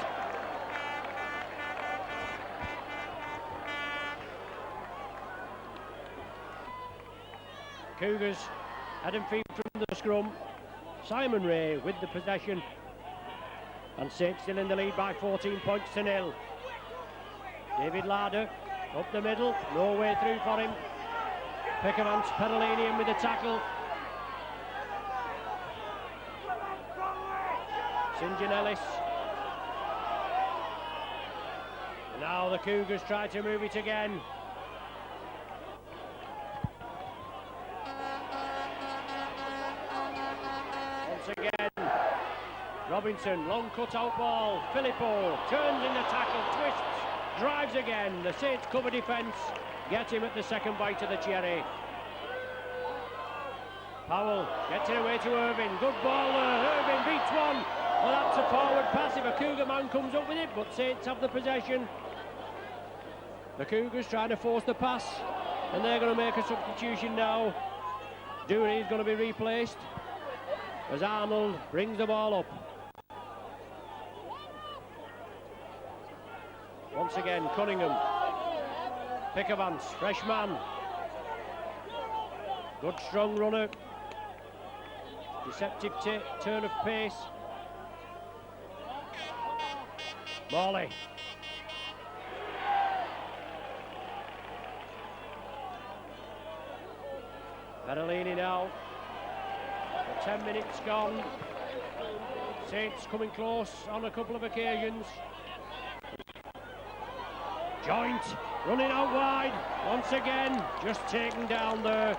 Cougars head and feet from the scrum. Simon Ray with the possession. And Saints still in the lead by 14 points to 0. David Larder up the middle, no way through for him. Pickervance, Perellini in with the tackle. St. John Ellis. Now the Cougars try to move it again. Once again, Robinson, long cut-out ball. Filippo turns in the tackle, twists, drives again. The Saints cover defence, get him at the second bite of the cherry. Powell gets it away to Irving. Good ball there. Irving beats one. Well, that's a forward pass if a Cougar man comes up with it, but Saints have the possession. The Cougars trying to force the pass, and they're going to make a substitution now. Dury's going to be replaced as Arnold brings the ball up. Once again, Cunningham. Pickavance, fresh man. Good strong runner. Deceptive turn of pace. Morley. Bertolini now. 10 minutes gone. Saints coming close on a couple of occasions. Joint running out wide once again, just taken down there.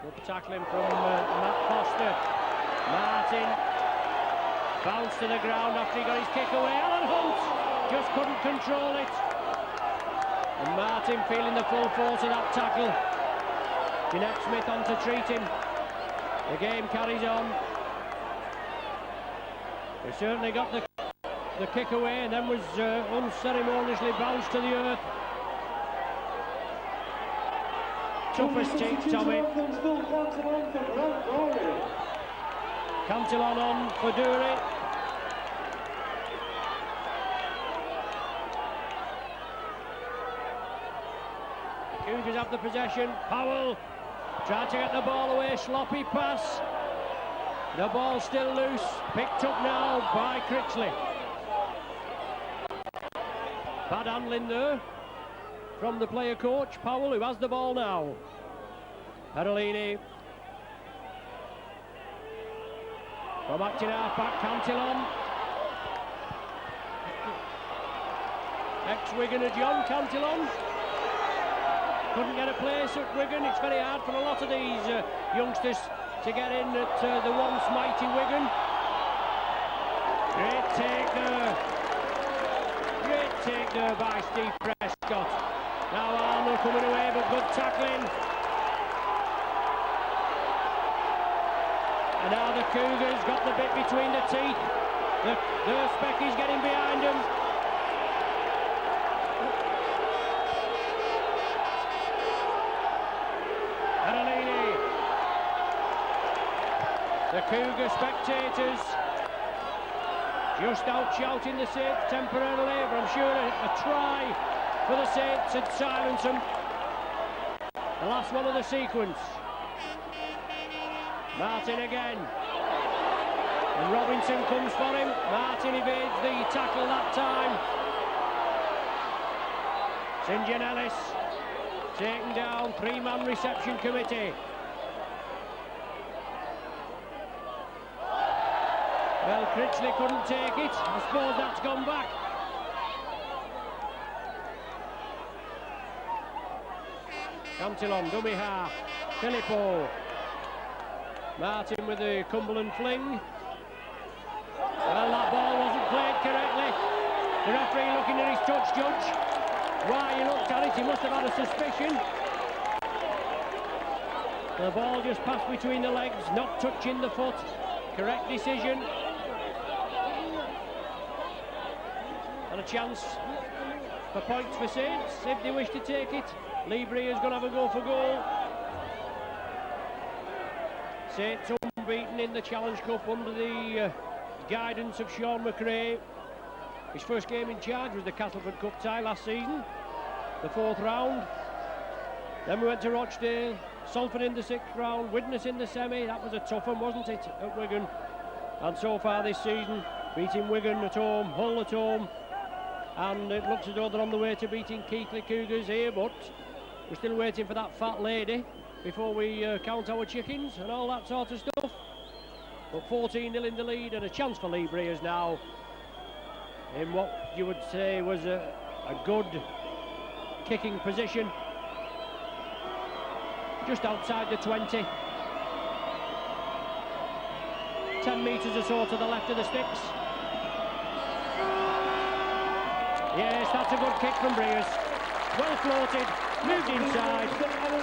Good tackling from Matt Foster. Martin bounced to the ground after he got his kick away. Alan Hunt just couldn't control it. And Martin feeling the full force of that tackle. Jeanette Smith on to treat him. The game carries on. He certainly got the kick away and then was unceremoniously bounced to the earth. Toughest team, Tommy. Cantillon on for Dury. Cougars have the possession. Powell trying to get the ball away. Sloppy pass. The ball still loose. Picked up now by Critchley. Bad handling there from the player coach, Powell, who has the ball now. Bertolini. From acting half-back, Cantillon. Ex-Wiganer John Cantillon. Couldn't get a place at Wigan. It's very hard for a lot of these youngsters to get in at the once mighty Wigan. Great take there. Great take there by Steve Prescott. Now Arnold coming away, but good tackling. And now the Cougars got the bit between the teeth. The Specky's getting behind them. The Cougar spectators just out shouting the Saints temporarily, but I'm sure a try for the Saints had silenced them. The last one of the sequence. Martin again. And Robinson comes for him. Martin evades the tackle that time. St. John Ellis taken down, three-man reception committee. Well, Critchley couldn't take it. I suppose that's gone back. Cantillon, dummy half. Filippo. Martin with the Cumberland fling. Well, that ball wasn't played correctly. The referee looking at his touch judge. Why he looked at it, he must have had a suspicion. The ball just passed between the legs, not touching the foot. Correct decision. And a chance for points for Saints if they wish to take it. Lee Breer's going to have a go for goal. Saints unbeaten in the Challenge Cup under the guidance of Sean McRae. His first game in charge was the Castleford Cup tie last season, the 4th round. Then we went to Rochdale, Salford in the 6th round, Widnes in the semi. That was a tough one, wasn't it, at Wigan? And so far this season, beating Wigan at home, Hull at home, and it looks as though they're on the way to beating Keighley Cougars here, but we're still waiting for that fat lady before we count our chickens and all that sort of stuff. But 14-0 in the lead and a chance for Lee Breers now in what you would say was a good kicking position. Just outside the 20. 10 metres or so to the left of the sticks. Yes, that's a good kick from Breers. Well floated, moved inside.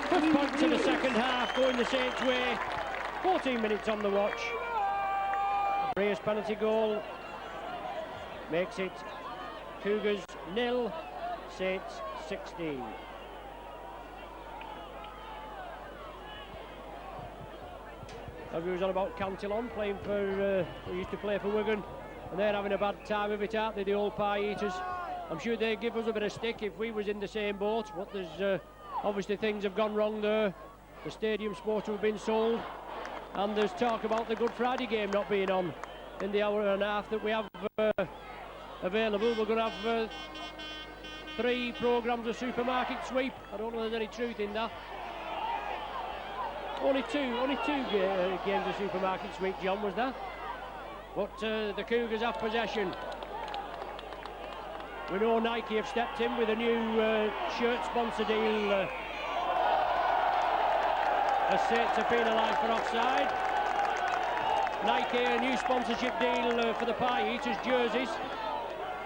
First point to the second half, going the Saints' way. 14 minutes on the watch. Breers penalty goal makes it Cougars 0, Saints 16. We was on about Cantillon playing for, we used to play for Wigan, and they're having a bad time of it, aren't they, the old pie eaters? I'm sure they'd give us a bit of stick if we was in the same boat, but there's obviously things have gone wrong there. The stadium's supposed to have been sold, and there's talk about the Good Friday game not being on in the hour and a half that we have available. We're going to have 3 programmes of supermarket sweep. I don't know if there's any truth in that. Only two games of supermarket sweep, John, was that? But the Cougars have possession. We know Nike have stepped in with a new shirt sponsor deal. As Saints are penalised for offside. Nike, a new sponsorship deal for the Pie Eaters jerseys.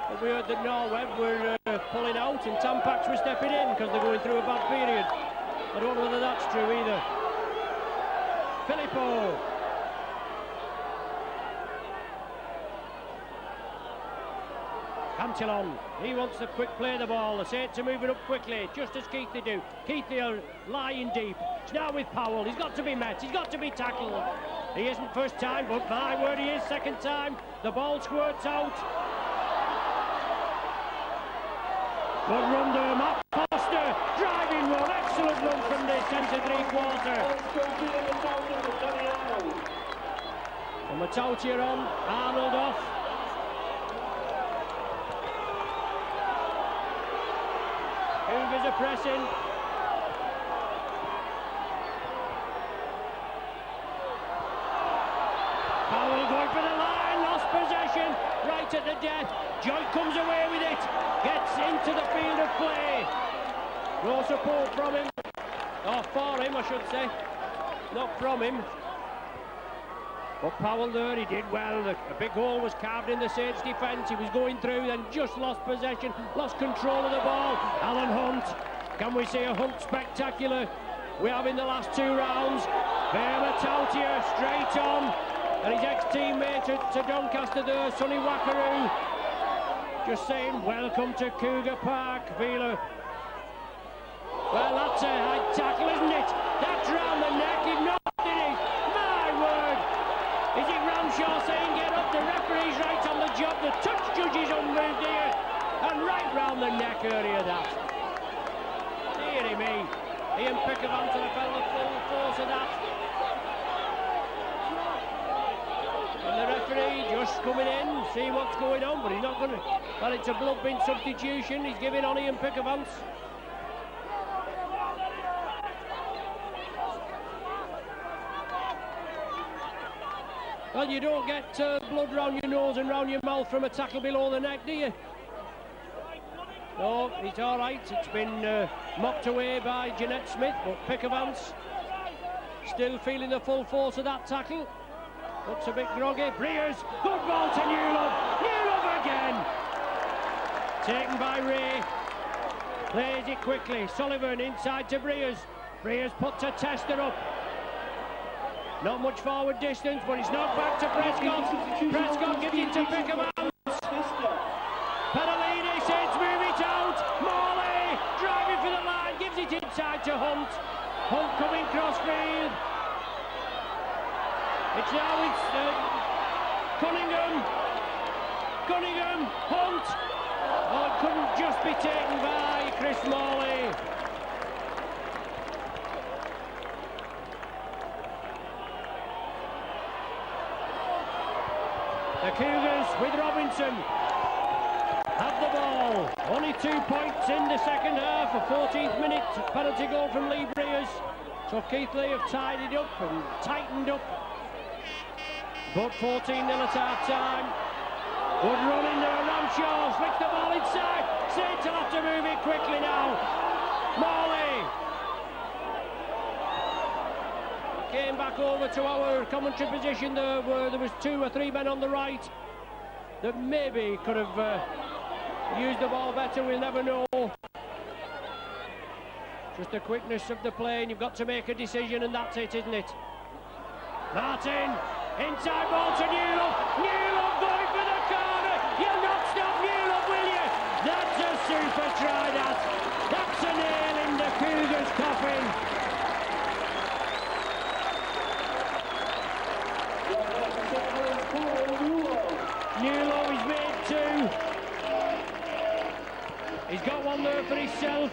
But we heard that Norweb were pulling out and Tampax were stepping in because they're going through a bad period. I don't know whether that's true either. Filippo. Cantillon, he wants to quick play the ball. The Saints are moving up quickly, just as Keighley do. Keighley are lying deep. It's now with Powell. He's got to be met. He's got to be tackled. He isn't first time, but my word, he is second time. The ball squirts out. Good run there, Matt Foster. Driving run. Excellent run from the centre three-quarter. And Matautia on. Arnold off. Cougars are pressing. Powell going for the line, lost possession, right at the death. Joint comes away with it, gets into the field of play. No support from him, or for him I should say, not from him. But Powell there, he did well. A big hole was carved in the Saints defence. He was going through, then just lost possession, lost control of the ball. Alan Hunt, can we see a Hunt spectacular? We have in the last 2 rounds. Bela Tautia straight on, and his ex-teammate to Doncaster there, Sonny Wackaroo, just saying welcome to Cougar Park. Vila. Well, that's a high tackle, isn't it? That's round the neck. He knocked it. My word. Is it Ramshaw saying get up? The referee's right on the job. The touch judge is unmoved here. And right round the neck earlier that. Deary me. Ian Pickavant to the fell the full force of that. And the referee just coming in, see what's going on, but he's not going to. Well, it's a blood bin substitution. He's giving on Ian Pickavant. Well, you don't get blood round your nose and round your mouth from a tackle below the neck, do you? No, it's all right. It's been mopped away by Jeanette Smith, but Pickavant's still feeling the full force of that tackle. Looks a bit groggy. Breers, good ball to Newlove. Newlove again. Taken by Ray. Plays it quickly. Sullivan inside to Breers. Breers puts a tester up. Not much forward distance, but it's knocked back to Prescott. Prescott gives it to Pickavant. Pedalini says move it out. Morley driving for the line, gives it inside to Hunt. Hunt coming cross field. It's now Cunningham. Cunningham, Hunt. Oh, it couldn't just be taken by Chris Morley. The Cougars with Robinson have the ball. Only 2 points in the second half. A 14th minute penalty goal from Lee Breers. So Keighley have tidied up and tightened up. But 14-0 at half time. Good run in there. Ramshaw flicks the ball inside. Saints will have to move it quickly now. Morley. Came back over to our commentary position there where there was 2 or 3 men on the right that maybe could have use the ball better, we'll never know. Just the quickness of the play, and you've got to make a decision, and that's it, isn't it? Martin, inside ball to Newlove. Newlove going for the corner. You'll not stop Newlove, will you? That's a super try, that. That's a nail in the Cougars' coffin. Newlove is made two. He's got one there for himself.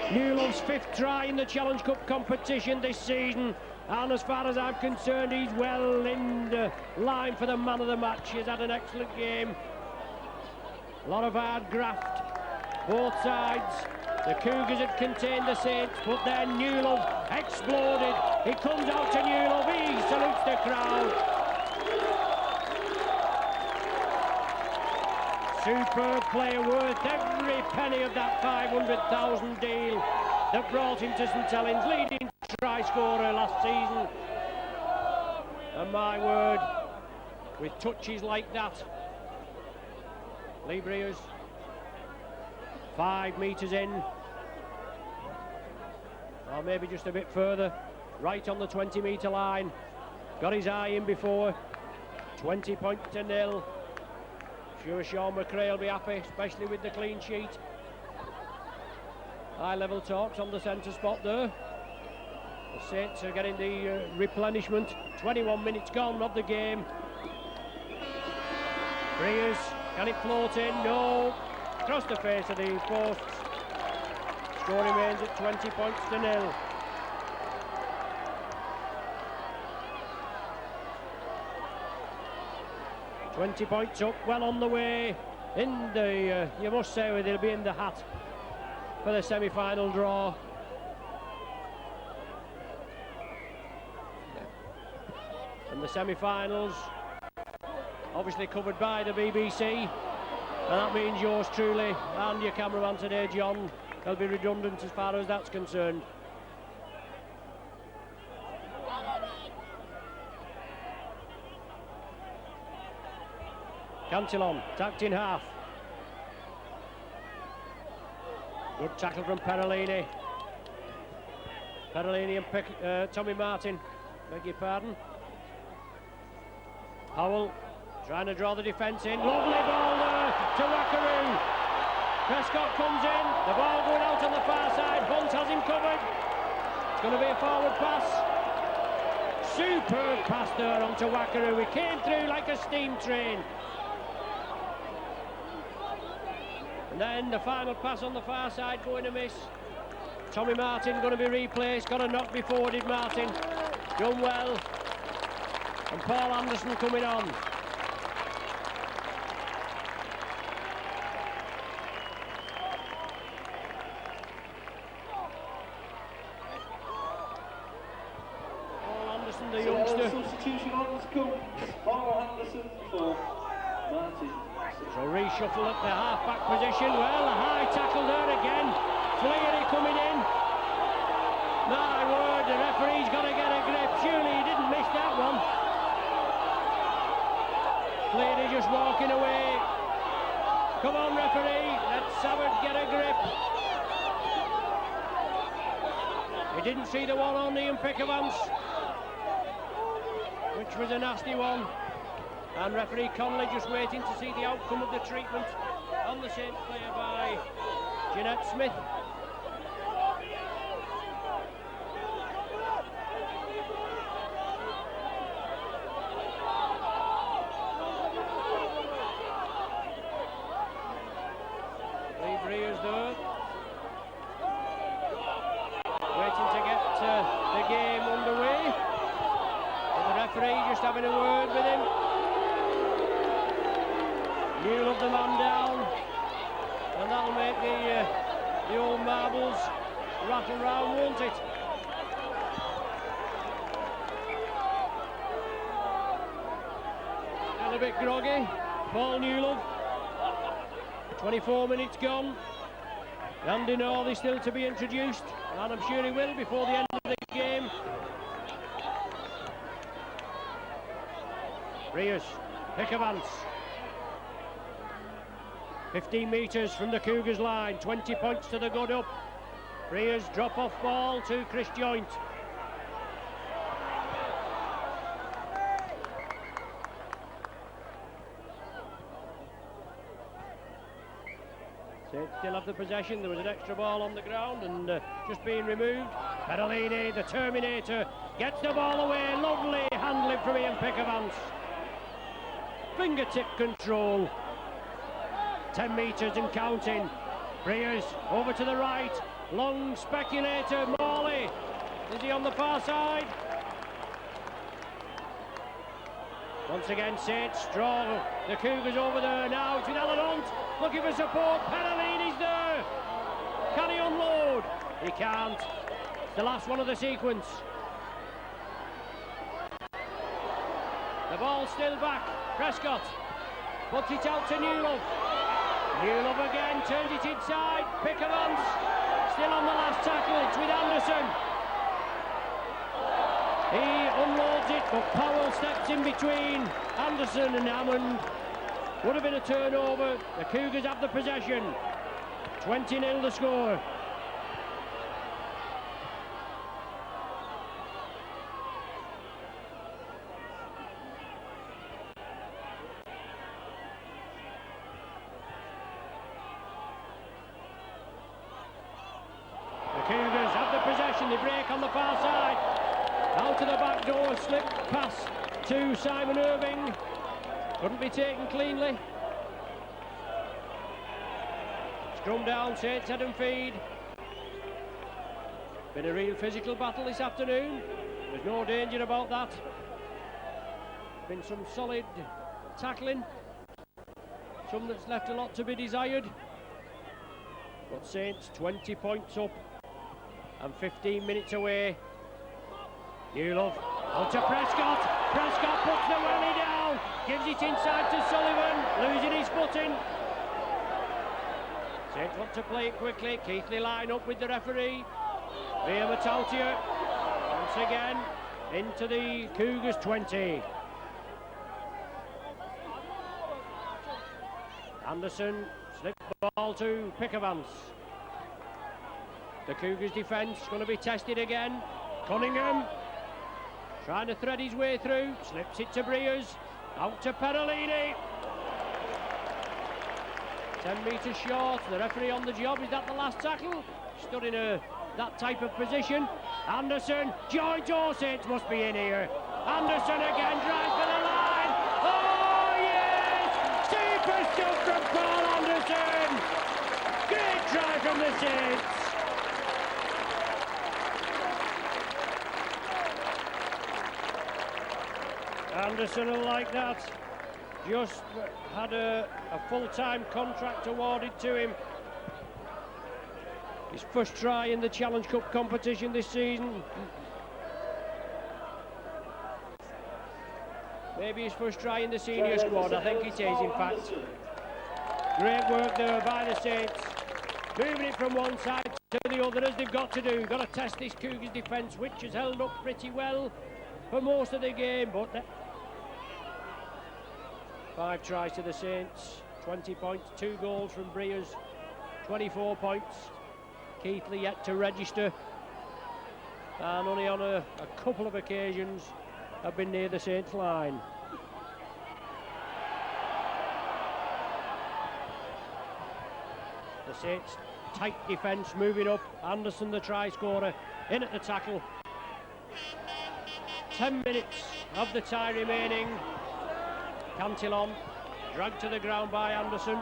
Newlove's 5th try in the Challenge Cup competition this season, and as far as I'm concerned, he's well in the line for the man of the match. He's had an excellent game. A lot of hard graft, both sides. The Cougars had contained the Saints, but then Newlove exploded. He comes out to Newlove, he salutes the crowd. Superb player, worth every penny of that 500,000 deal that brought him to St Helens, leading try scorer last season. And my word, with touches like that, Lee Breers, 5 metres in, or maybe just a bit further, right on the 20-metre line. Got his eye in before. 20 points to nil. Sure, Sean McRae will be happy, especially with the clean sheet. High-level talks on the centre spot there. The Saints are getting the replenishment. 21 minutes gone of the game. Breers, can it float in? No. Across the face of the posts. Score remains at 20 points to nil. $20 points up, well on the way in the, you must say, they'll be in the hat for the semi-final draw. And the semi-finals, obviously covered by the BBC, and that means yours truly and your cameraman today, John, will be redundant as far as that's concerned. Cantillon, tacked in half. Good tackle from Perolini. Perolini and Tommy Martin, beg your pardon. Howell trying to draw the defence in. Lovely ball there to Wackaroo. Prescott comes in. The ball going out on the far side. Hunt has him covered. It's going to be a forward pass. Superb pass there onto Wackaroo. He came through like a steam train. And then the final pass on the far side going to miss. Tommy Martin going to be replaced. Got a knock before, did Martin. Done well. And Paul Anderson coming on. Paul Anderson, the youngster. Substitution on the scoop. Paul Anderson for Martin. So reshuffle at the half-back position. Well, a high tackle there again. Fleary coming in. My word, the referee's got to get a grip. Surely he didn't miss that one. Fleary just walking away. Come on, referee. Let Savard get a grip. He didn't see the one on Ian Pickavance, which was a nasty one. And referee Conley just waiting to see the outcome of the treatment on the Saints player by Jeanette Smith. Lee Breers there, waiting to get the game underway. And the referee just having a word with him. Newlove the man down, and that'll make the old marbles rattle round, won't it? Still a bit groggy, Paul Newlove. 24 minutes gone. Andy Northey still to be introduced, and I'm sure he will before the end of the game. Breers, Pickavance. 15 metres from the Cougars line, 20 points to the good up. Breers drop off ball to Chris Joint. Saints still have the possession. There was an extra ball on the ground and just being removed. Perolini, the Terminator, gets the ball away. Lovely handling from Ian Pickavance. Fingertip control. 10 metres and counting. Breers over to the right. Long speculator, Morley. Is he on the far side? Once again, Saints strong. The Cougars over there now. It's with Alan Hunt looking for support. Perolini's there. Can he unload? He can't. It's the last one of the sequence. The ball's still back. Prescott puts it out to Newlove. Newlove again, turns it inside. Pickavance still on the last tackle. It's with Anderson. He unloads it, but Powell steps in between Anderson and Hammond. Would have been a turnover. The Cougars have the possession. 20-0 the score. The Cougars have the possession. They break on the far side. Out to the back door, slip pass to Simon Irving. Couldn't be taken cleanly. Scrum down, Saints head and feed. Been a real physical battle this afternoon. There's no danger about that. Been some solid tackling. Some that's left a lot to be desired. But Saints 20 points up and 15 minutes away. Newlove on to Prescott. Prescott puts the welly down, gives it inside to Sullivan, losing his footing. Saints want to play it quickly. Keighley line up with the referee. Via Matautia once again into the Cougars 20. Anderson slip ball to Pickavance. The Cougars defence going to be tested again. Cunningham trying to thread his way through, slips it to Breers, out to Perolini. 10 metres short, the referee on the job. Is that the last tackle? Stood in that type of position. Anderson, Joint, Saints must be in here. Anderson again, drives for the line. Oh yes! Super stuff from Paul Anderson. Great try from the Saints. Anderson will like that. Just had a full-time contract awarded to him. His first try in the Challenge Cup competition this season. Maybe his first try in the senior squad, I think it is in fact. Great work there by the Saints. Moving it from one side to the other as they've got to do. Got to test this Cougars defence, which has held up pretty well for most of the game, but 5 tries to the Saints, 20 points, 2 goals from Breers, 24 points. Keighley yet to register, and only on a couple of occasions have been near the Saints line. The Saints tight defence moving up. Anderson, the try scorer, in at the tackle. 10 minutes of the tie remaining. Cantillon dragged to the ground by Anderson.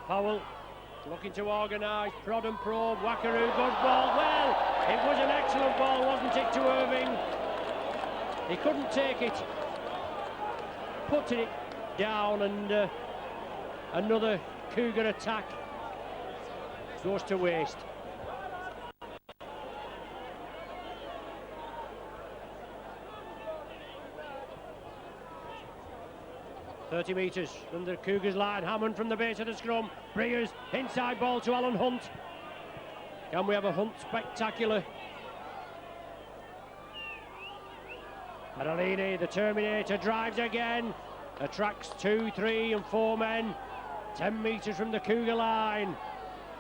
Powell looking to organise, prod and probe, Wackaroo, good ball. Well, it was an excellent ball, wasn't it, to Irving? He couldn't take it, putting it down, and another Cougar attack goes to waste. .30 metres from the Cougars line. Hammond from the base of the scrum. Breers, inside ball to Alan Hunt. Can we have a Hunt spectacular? Perolini, the Terminator, drives again. attracts 2, 3 and 4 men. 10 metres from the Cougar line.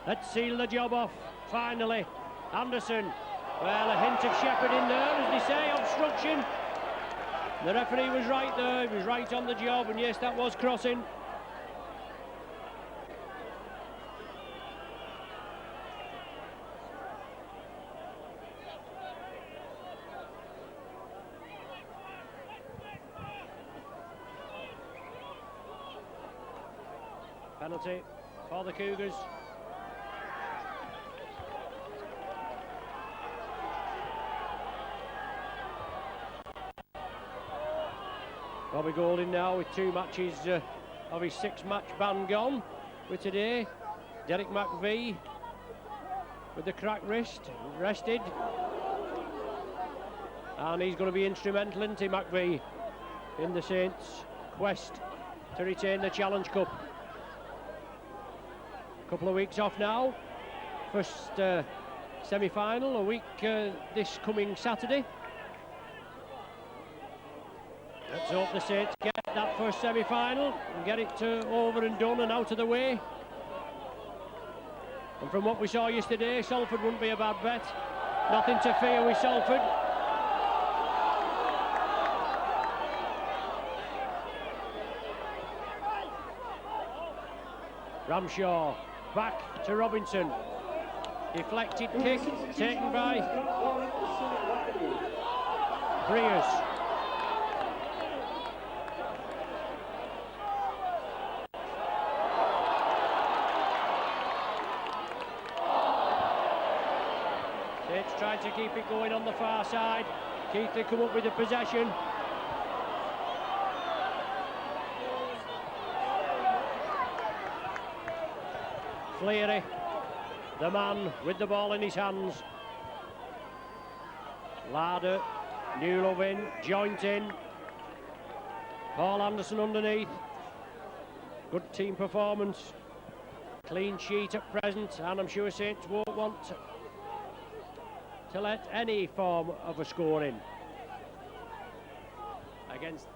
Let's seal the job off, finally. Anderson. Well, a hint of shepherding there, as they say, obstruction. The referee was right there, he was right on the job, and yes, that was crossing. Penalty for the Cougars. Bobby Golding now with 2 matches of his 6-match ban gone with today. Derek McVie with the cracked wrist, rested. And he's going to be instrumental, isn't he, McVie, in the Saints' quest to retain the Challenge Cup. Couple of weeks off now. First semi-final, a week this coming Saturday. Let's hope the Saints get that first semi-final and get it over and done and out of the way. And from what we saw yesterday, Salford wouldn't be a bad bet. Nothing to fear with Salford. Ramshaw. Back to Robinson. Deflected kick taken by Breers. Saints tried to keep it going on the far side. Keighley come up with the possession. Fleary, the man with the ball in his hands. Larder, Newlove in, joint in. Paul Anderson underneath. Good team performance. Clean sheet at present, and I'm sure Saints won't want to let any form of a score in. Against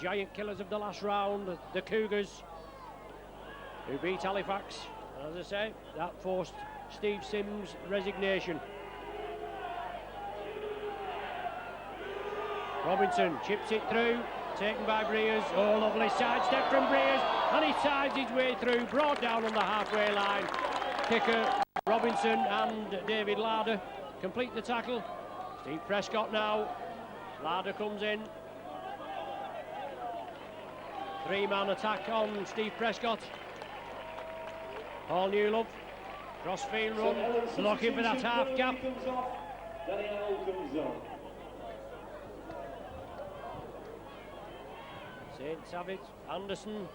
giant killers of the last round, the Cougars, who beat Halifax. As I say, that forced Steve Sims' resignation. Robinson chips it through, taken by Breers. Oh, lovely sidestep from Breers, and he sides his way through, brought down on the halfway line. Kicker Robinson and David Larder complete the tackle. Steve Prescott now. Larder comes in. 3-man attack on Steve Prescott. Paul Newlove, crossfield run, looking for that half gap. Saints have it, Anderson.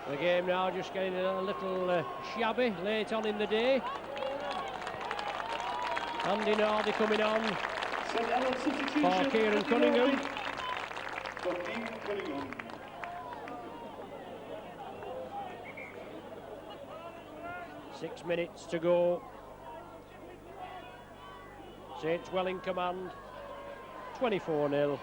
The game now just getting a little shabby late on in the day. Andy Nardi coming on for Kieran Cunningham. 6 minutes to go. Saints well in command. 24-0.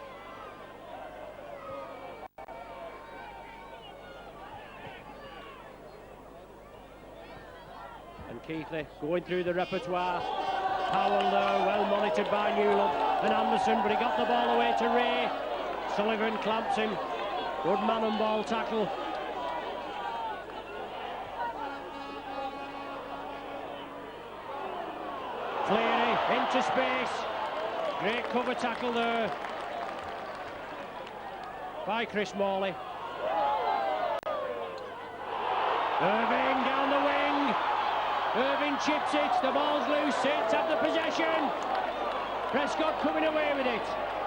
And Keighley going through the repertoire. Powell there, well monitored by Newlove and Anderson, but he got the ball away to Ray. Sullivan clamps him. Good man and ball tackle. Fleary into space. Great cover tackle there by Chris Morley. Irving down the wing. Irving chips it, the ball's loose, Saints have the possession. Prescott coming away with it.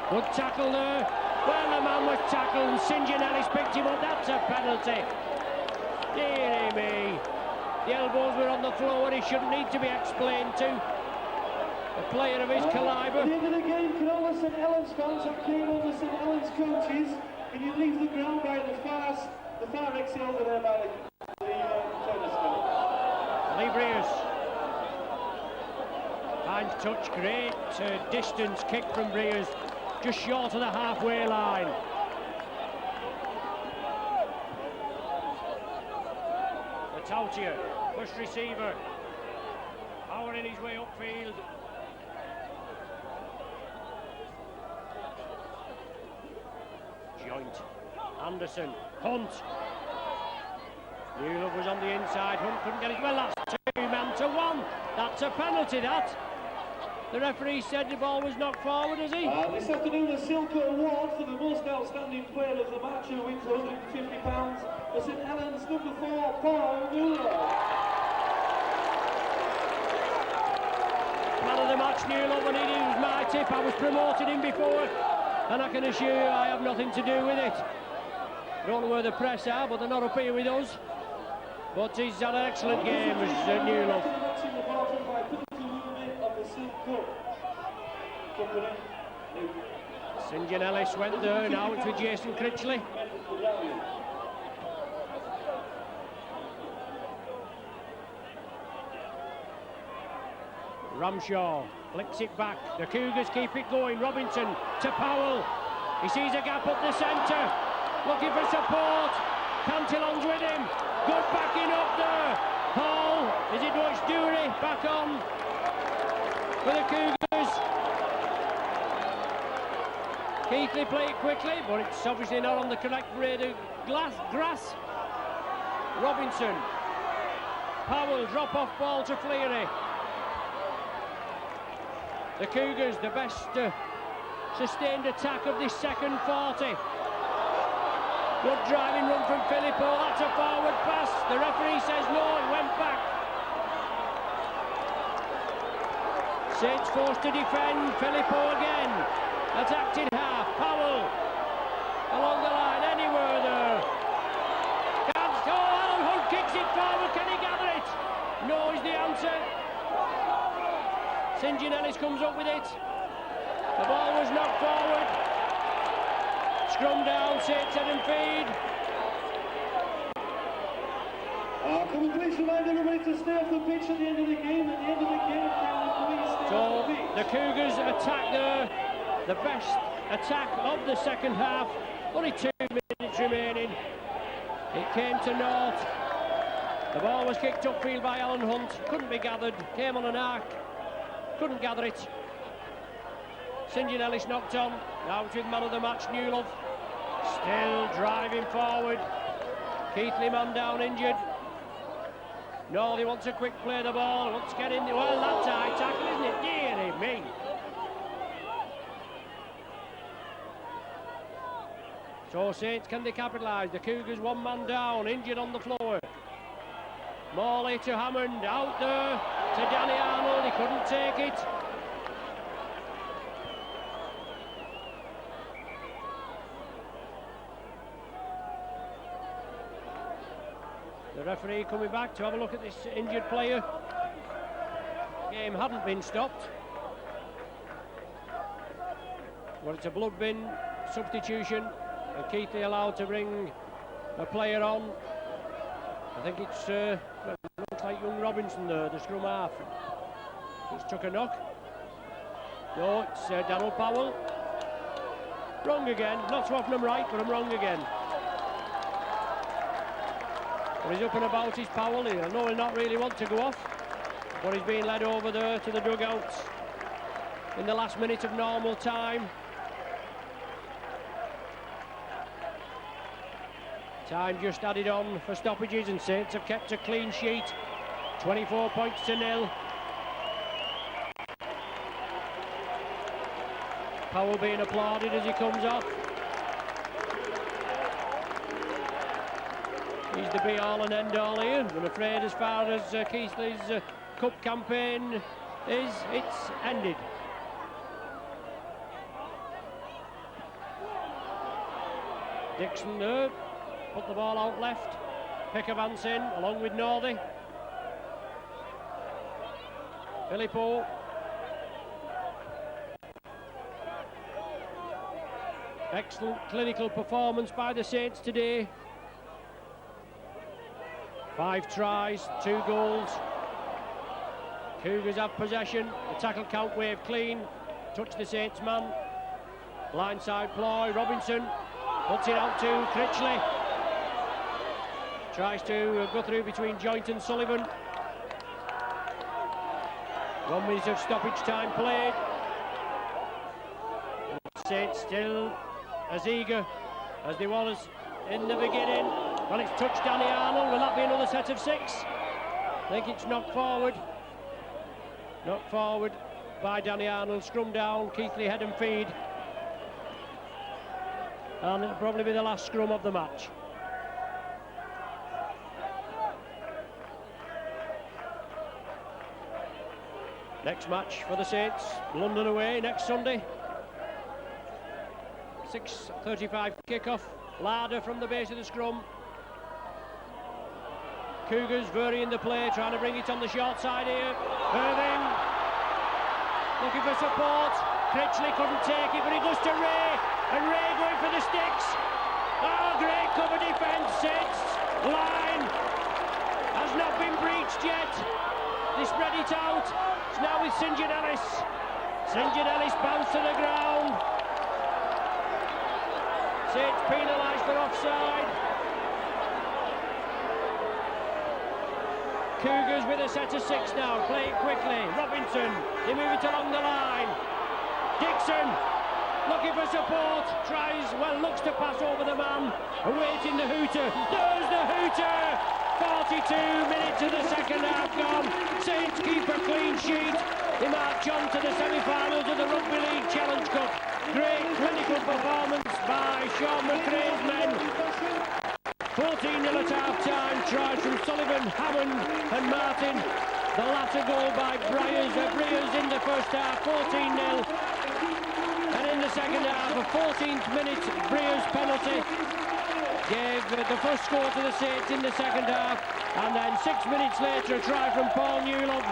Good tackle there. Well, the man was tackled and St. John Ellis picked him up. That's a penalty. Deary me. The elbows were on the floor, he shouldn't need to be explained to. A player of his calibre. At the end of the game, can all the St. Helens fans have came all the St. Helens coaches, and you leave the ground by the far exit over there by the tennis stand. Lee Breers. Finds touch, great distance kick from Breers, just short of the halfway line. Tautier, first receiver, powering his way upfield. Joint, Anderson, Hunt. Newlove was on the inside, Hunt couldn't get it. Well, that's 2-man-to-1. That's a penalty, that. The referee said the ball was knocked forward, has he? This afternoon, the Silco Award for the most outstanding player of the match, who wins £150. The St Helens number 4, Paul Newlove. Man of the match, Newlove, and he was my tip. I was promoting him before, and I can assure you I have nothing to do with it. I don't know where the press are, but they're not up here with us. But he's had an excellent game, Newlove. St John Ellis went there, now it's with Jason Critchley. Ramshaw flicks it back, the Cougars keep it going. Robinson to Powell, he sees a gap up the centre, looking for support. Cantillon's with him, good backing up there. Hall, is it Roach Dury back on for the Cougars? Keighley play it quickly, but it's obviously not on the correct grade of grass. Robinson, Powell, drop off ball to Fleary. The Cougars, the best sustained attack of this second 40. Good driving run from Filippo, that's a forward pass. The referee says no, it went back. Saints forced to defend, Filippo again. Attacked in half, Powell along the line, anywhere there. Can't go, Alan Hunt kicks it forward, can he gather it? No is the answer. St John Ellis comes up with it. The ball was knocked forward. Scrum down, Saints head and feed. Can we please remind everybody to stay off the pitch at the end of the game? At the end of the game, can we please stay off the pitch? The Cougars attack there. The best attack of the second half. Only 2 minutes remaining. It came to naught. The ball was kicked upfield by Alan Hunt. Couldn't be gathered. Came on an arc. Couldn't gather it. St John Ellis knocked on. Now it's with man of the match, Newlove. Still driving forward. Keighley man down injured. No, he wants a quick play of the ball. He wants to get in. Well, that's a high tackle, isn't it? Dear me. So Saints, can they capitalise? The Cougars one man down, injured on the floor. Morley to Hammond, out there to Danny Arnold, he couldn't take it. The referee coming back to have a look at this injured player. Game hadn't been stopped. Well, it's a blood bin substitution, and Keighley allowed to bring a player on. I think it's well, it looks like young Robinson there, the scrum half. Just took a knock. No, it's Daniel Powell. Wrong again. Not so often I'm right, but I'm wrong again. But he's up and about his Powell. I know he'll not really want to go off, but he's being led over there to the dugouts in the last minute of normal time. Time just added on for stoppages, and Saints have kept a clean sheet. 24 points to 0. Powell being applauded as he comes off. He's the be-all and end-all here. I'm afraid as far as Keighley's cup campaign is, it's ended. Dixon there. Put the ball out left. Pickavance in along with Northey. Filippo. Excellent clinical performance by the Saints today. 5 tries, 2 goals. Cougars have possession. The tackle count wave clean. Touch the Saints man. Blindside ploy. Robinson puts it out to Critchley. Tries to go through between Joint and Sullivan. 1 minute of stoppage time played. Saints still as eager as they was in the beginning. Well, it's touched Danny Arnold. Will that be another set of 6? I think it's knocked forward. Knocked forward by Danny Arnold. Scrum down. Keighley head and feed. And it'll probably be the last scrum of the match. Next match for the Saints, London away next Sunday. 6:35 kick-off. Larder from the base of the scrum. Cougars varying the play, trying to bring it on the short side here. Irving looking for support. Critchley couldn't take it, but he goes to Ray, and Ray going for the sticks. Oh, great cover defence. Saints line has not been breached yet. They spread it out. It's now with St. John Ellis. St. John Ellis bounced to the ground. Saints penalised for offside. Cougars with a set of 6 now. Play it quickly. Robinson. They move it along the line. Dixon looking for support. Tries, well, looks to pass over the man. Awaiting the hooter. There's the hooter. 42 minutes of the second half gone. Saints keep a clean sheet. They march on to the semi-finals of the Rugby League Challenge Cup. Great clinical performance by Sean McRae's men. 14-0 at half-time. Tries from Sullivan, Hammond and Martin. The latter goal by Briers in the first half, 14-0. And in the second half, a 14th minute Briers penalty gave the first score to the Saints in the second half, and then 6 minutes later a try from Paul Newlove,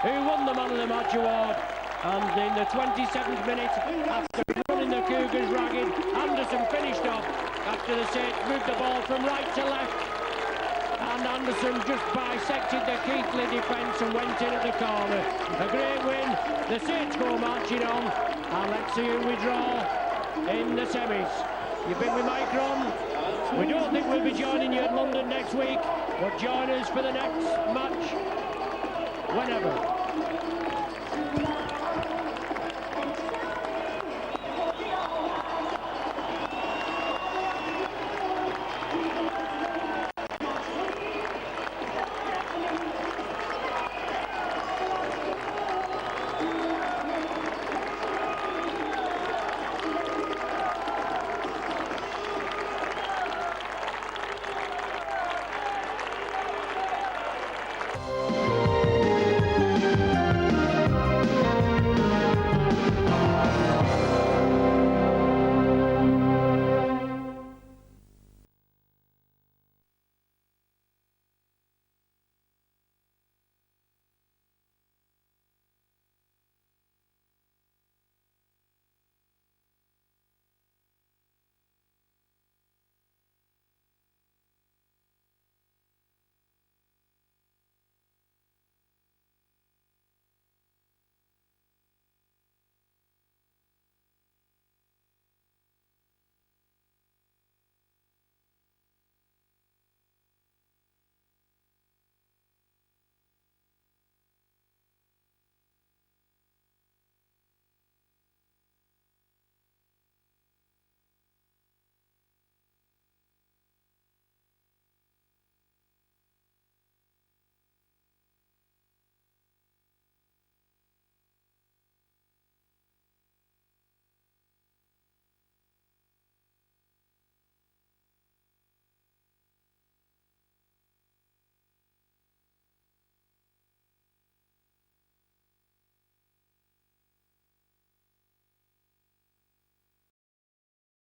who won the Man of the Match award. And in the 27th minute, after running the Cougars ragged, Anderson finished off after the Saints moved the ball from right to left, and Anderson just bisected the Keighley defence and went in at the corner. A great win. The Saints go marching on, and let's see who we draw in the semis. You've been with Mike Ron. We don't think we'll be joining you in London next week, but join us for the next match whenever.